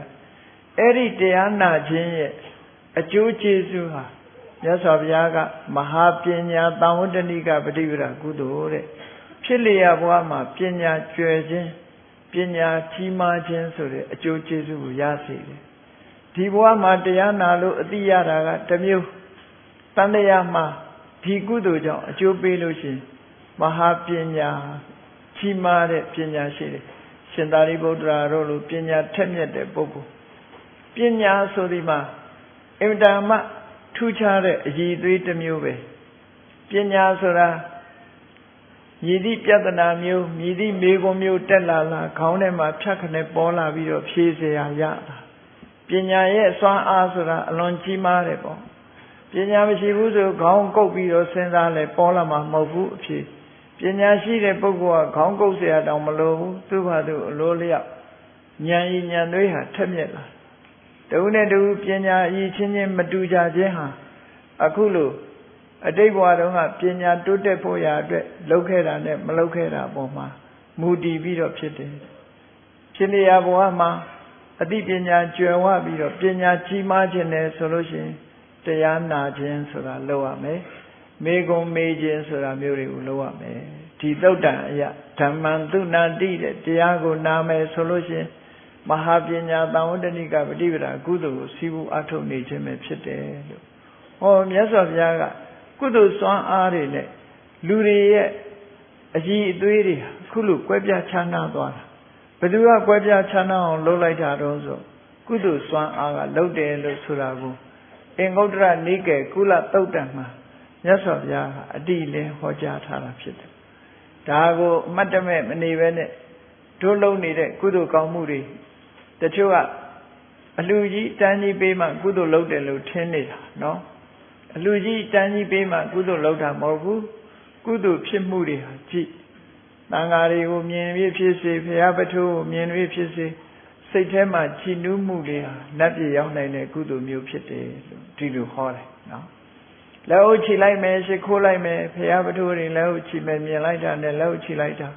အဲ့ဒီတရားနာခြင်းရဲ့အကျိုးကျေးဇူးဟာမြတ်စွာဘုရားကမဟာပညာသံဝတ္တနိကပฏิပဒါကုသိုလ်တဲ့ဖြစ်လျက်ဘဝမှာပညာကျွယ်ခြင်းပညာကြီးမားခြင်းဆိုတဲ့အကျိုးကျေးဇူးကိုရစေတယ်ဒီဘဝမှာတရားနာလို့အသိရတာကတစ်မျိုးတန်တရားမှာဒီကုသိုလ်ကြောင့်အကျိုးပေးလို့ရှိရင်မဟာပညာကြီးမားတဲ့ပညာရှိတယ်ရှင်သာရိပုတ္တရာတို့လိုပညာထက်မြက်တဲ့ပုဂ္ဂိုလ်ပညာဆိုဒီမှာအင်တာမထူးခြားတဲ့အည်သွေးတစ်မျိုးပဲပညာဆိုတာမြည်သည့်ပြဿနာမျိုးမြည်သည့်မေခွန်းမျိုးတက်လာခေါင်းထဲမှာဖြတ်ခနဲ့ပေါ်လာပြီးတော့ဖြေเสียရတာပညာရဲ့စွမ်းအားဆိုတာအလွန်ကြီးမားတယ်ပေါ့ပညာမရှိဘူးဆိုခေါင်းကုပ်ပြီးတော့စဉ်းစားလဲပေါ်လာမှာမဟုတ်ဘူးအဖြစ်ပညာရှိတဲ့ပုဂ္ဂိုလ်ကခေါင်းကုပ်เสียတောင်မလိုဘူးသူ့ဘာသူအလိုလျောက်ဉာဏ်ဤဉာဏ်သွေးဟာထက်မြက်လာတဦးနဲ့တဦးပညာအည်ချင်းချင်းမတူကြခြင်းဟာအခုလိုအတိတ်ဘဝတုန်းကပညာတိုးတက်ဖို့ရာအတွက်လုပ်ခဲ့တာနဲ့မလုပ်ခဲ့တာပေါ်မှာမူတည်ပြီးတော့ဖြစ်တယ်ဖြစ်လျက်ဘဝမှာအသိပညာကျွယ်ဝပြီးတော့ပညာကြီးမားခြင်းနဲ့ဆိုလို့ရှိရင်တရားနာခြင်းဆိုတာလုပ်ရမယ်မေကုံမေးခြင်းဆိုတာမျိုးတွေကိုလုပ်ရမယ်ဒီသုတ်တံအယဓမ္မံသုဏတိတဲ့တရားကိုနာမယ်ဆိုလို့ရှိရင်မဟာပညာသံဝတ္တနိကပฏิပဒါကုသိုလ်ကိုစီးပူးအထုတ်နေခြင်းပဲဖြစ်တယ်လို့ဟောမြတ်စွာဘုရားကကုသိုလ်စွမ်းအားတွေနဲ့လူတွေရဲ့အည်အသွေးတွေအခုလိုကွဲပြားခြားနားသွားတာဘယ်သူကကွဲပြားခြားနားအောင်လုပ်လိုက်တာတော့ဆိုကုသိုလ်စွမ်းအားကလုပ်တယ်လို့ဆိုတာကိုအင်္ဂုတ္တရနိကေကုလသုတ်တံမှာမြတ်စွာဘုရားကအတိအလင်းဟောကြားထားတာဖြစ်တယ်ဒါကိုအမှတ်တမဲ့မနေပဲနဲ့တို့လုံနေတဲ့ကုသိုလ်ကောင်းမှုတွေတချို့ကအလှကြီးတန်းကြီးပေးမှကုသိုလ်လုပ်တယ်လို့ထင်နေတာနော်အလှကြီးတန်းကြီးပေးမှကုသိုလ်လုပ်တာမဟုတ်ဘူးကုသိုလ်ဖြစ်မှုတွေဟာကြည့်တန်ဃာတွေကိုမြင်ပြီးဖြစ်စေဘုရားပထုကိုမြင်ပြီးဖြစ်စေစိတ်ထဲမှာကြည်နူးမှုတွေဟာနတ်ပြည်ရောက်နိုင်တဲ့ကုသိုလ်မျိုးဖြစ်တယ်လို့ဒီလိုဟောတယ်နော်လက်အုပ်ချီလိုက်မယ်ရှ िख ိုးလိုက်မယ်ဘုရားပထုတွေလက်အုပ်ချီမယ်မြင်လိုက်တာနဲ့လက်အုပ်ချီလိုက်တာ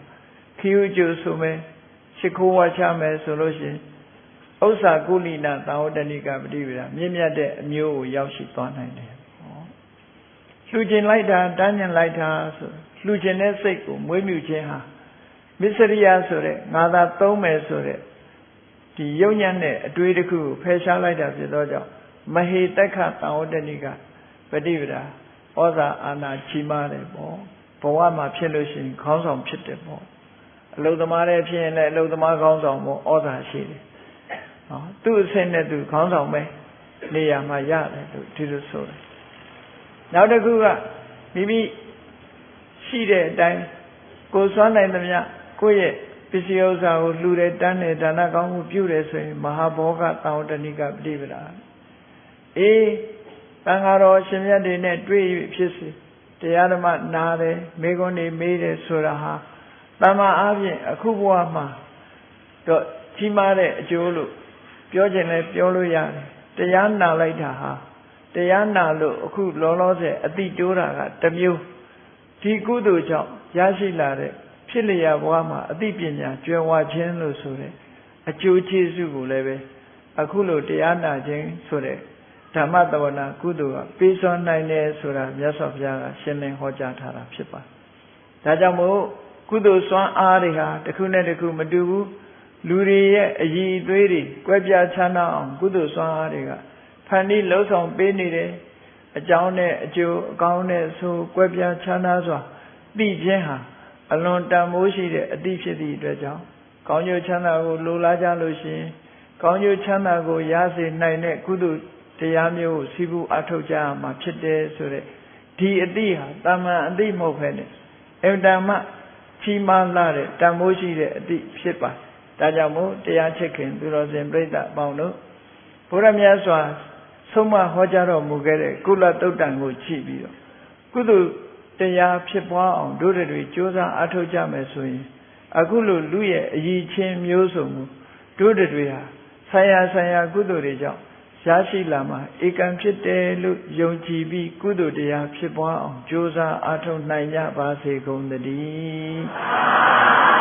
ခီးဥကျိုဆိုမယ်ရှ िख ိုးဝါချမယ်ဆိုလို့ရှိရင်ဥစ္စာကုလိနာသံဝတ္တနိကပฏิပဒါမြင့်မြတ်တဲ့အမျိုးကိုရောက်ရှိသွားနိုင်တယ်လှူကျင်လိုက်တာတန်းကျင်လိုက်တာဆိုလှူကျင်တဲ့စိတ်ကိုမွေးမြူခြင်းဟာမစ္စရိယဆိုတဲ့ငါသာသုံးမယ်ဆိုတဲ့ဒီယုံညံ့တဲ့အတွေ့တစ်ခုကိုဖယ်ရှားလိုက်တာဖြစ်သောကြောင့်မဟေတက္ခသံဝတ္တနိကပฏิပဒါဩဇာအာဏာကြီးမားတယ်ပေါ့ဘဝမှာဖြစ်လို့ရှိရင်ခေါင်းဆောင်ဖြစ်တယ်ပေါ့အလုသမားတွေဖြစ်ရင်လည်းအလုသမားခေါင်းဆောင်ပေါ့ဩဇာရှိတယ်နော်သူ့အဆင့်နဲ့သူခေါင်းဆောင်ပဲနေရာမှာရတယ်လို့ဒီလိုဆိုတယ်နောက်တစ်ခုကမိမိရှိတဲ့အတိုင်းကိုယ်စွမ်းနိုင်သမျှကိုယ့်ရဲ့ပစ္စည်းဥစ္စာကိုလှူတယ်တန်းတယ်ဒါနကောင်းမှုပြုတယ်ဆိုရင်မဟာဘောဂသံဝတ္တနိကပฏิပဒါတန်ဃာတော်ရှင်မြတ်တွေနဲ့တွေ့ဖြစ်စေတရားဓမ္မနာတယ်မေခွန်းတွေမေးတယ်ဆိုတာဟာတမ္မာအားဖြင့်အခုဘဝမှာတော့ကြီးမားတဲ့အကျိုးလို့ပြောခြင်းလည်းပြောလို့ရတယ်တရားနာလိုက်တာဟာတရားနာလို့အခုလောလောဆယ်အတိတိုးတာကတစ်မျိုးဒီကုသိုလ်ကြောင့်ရရှိလာတဲ့ဖြစ်လျက်ဘဝမှာအသိပညာကျွယ်ဝခြင်းလို့ဆိုတဲ့အကျိုးကျေးဇူးကိုလည်းပဲအခုလိုတရားနာခြင်းဆိုတဲ့ဓမ္မတဝနာကုသိုလ်ကပေးစွမ်းနိုင်တယ်ဆိုတာမြတ်စွာဘုရားကရှင်းလင်းဟောကြားထားတာဖြစ်ပါတယ်။ဒါကြောင့်မို့ ကုသိုလ်စွမ်းအားတွေဟာတစ်ခုနဲ့တစ်ခုမတူဘူးလူတွေရဲ့အည်အသွေးတွေကွဲပြားခြားနားအောင်ကုသိုလ်စွမ်းအားတွေကဖန်တီးလှုပ်ဆောင်ပေးနေတယ်အကြောင်းနဲ့အကျိုးအကောင်းနဲ့ဆိုကွဲပြားခြားနားစွာသိခြင်းဟာအလွန်တန်ဖိုးရှိတဲ့အသည့်ဖြစ်သည့်အတွက်ကြောင့်ကောင်းကျိုးချမ်းသာကိုလိုလားကြလို့ရှိရင်ကောင်းကျိုးချမ်းသာကိုရစေနိုင်တဲ့ကုသိုလ်တရားမျိုးကိုစီးပူးအထောက်ကြရမှာဖြစ်တယ်ဆိုတဲ့ဒီအသည့်ဟာတာမန်အသည့်မဟုတ်ဘဲနဲ့အတ္တမကြီးမားလာတဲ့တန်ဖိုးရှိတဲ့အသည့်ဖြစ်ပါဒါကြောင့်မို့တရားချစ်ခင်သူတော်စင်ပြိဿအပေါင်းတို့ဘုရားမြတ်စွာဆုံးမဟောကြားတော်မူခဲ့တဲ့ကုလသုတ်တံကိုကြည့်ပြီးတော့ကုသိုလ်တရားဖြစ်ပွားအောင်တို့တွေကြိုးစားအားထုတ်ကြမယ်ဆိုရင်အခုလိုလူရဲ့အည်ချင်းမျိုးစုံကိုတို့တွေဟာဆရာကုသိုလ်တွေကြောင့်ရရှိလာမှာဧကံဖြစ်တယ်လို့ယုံကြည်ပြီးကုသိုလ်တရားဖြစ်ပွားအောင်ကြိုးစားအားထုတ်နိုင်ကြပါစေကုန်သတည်း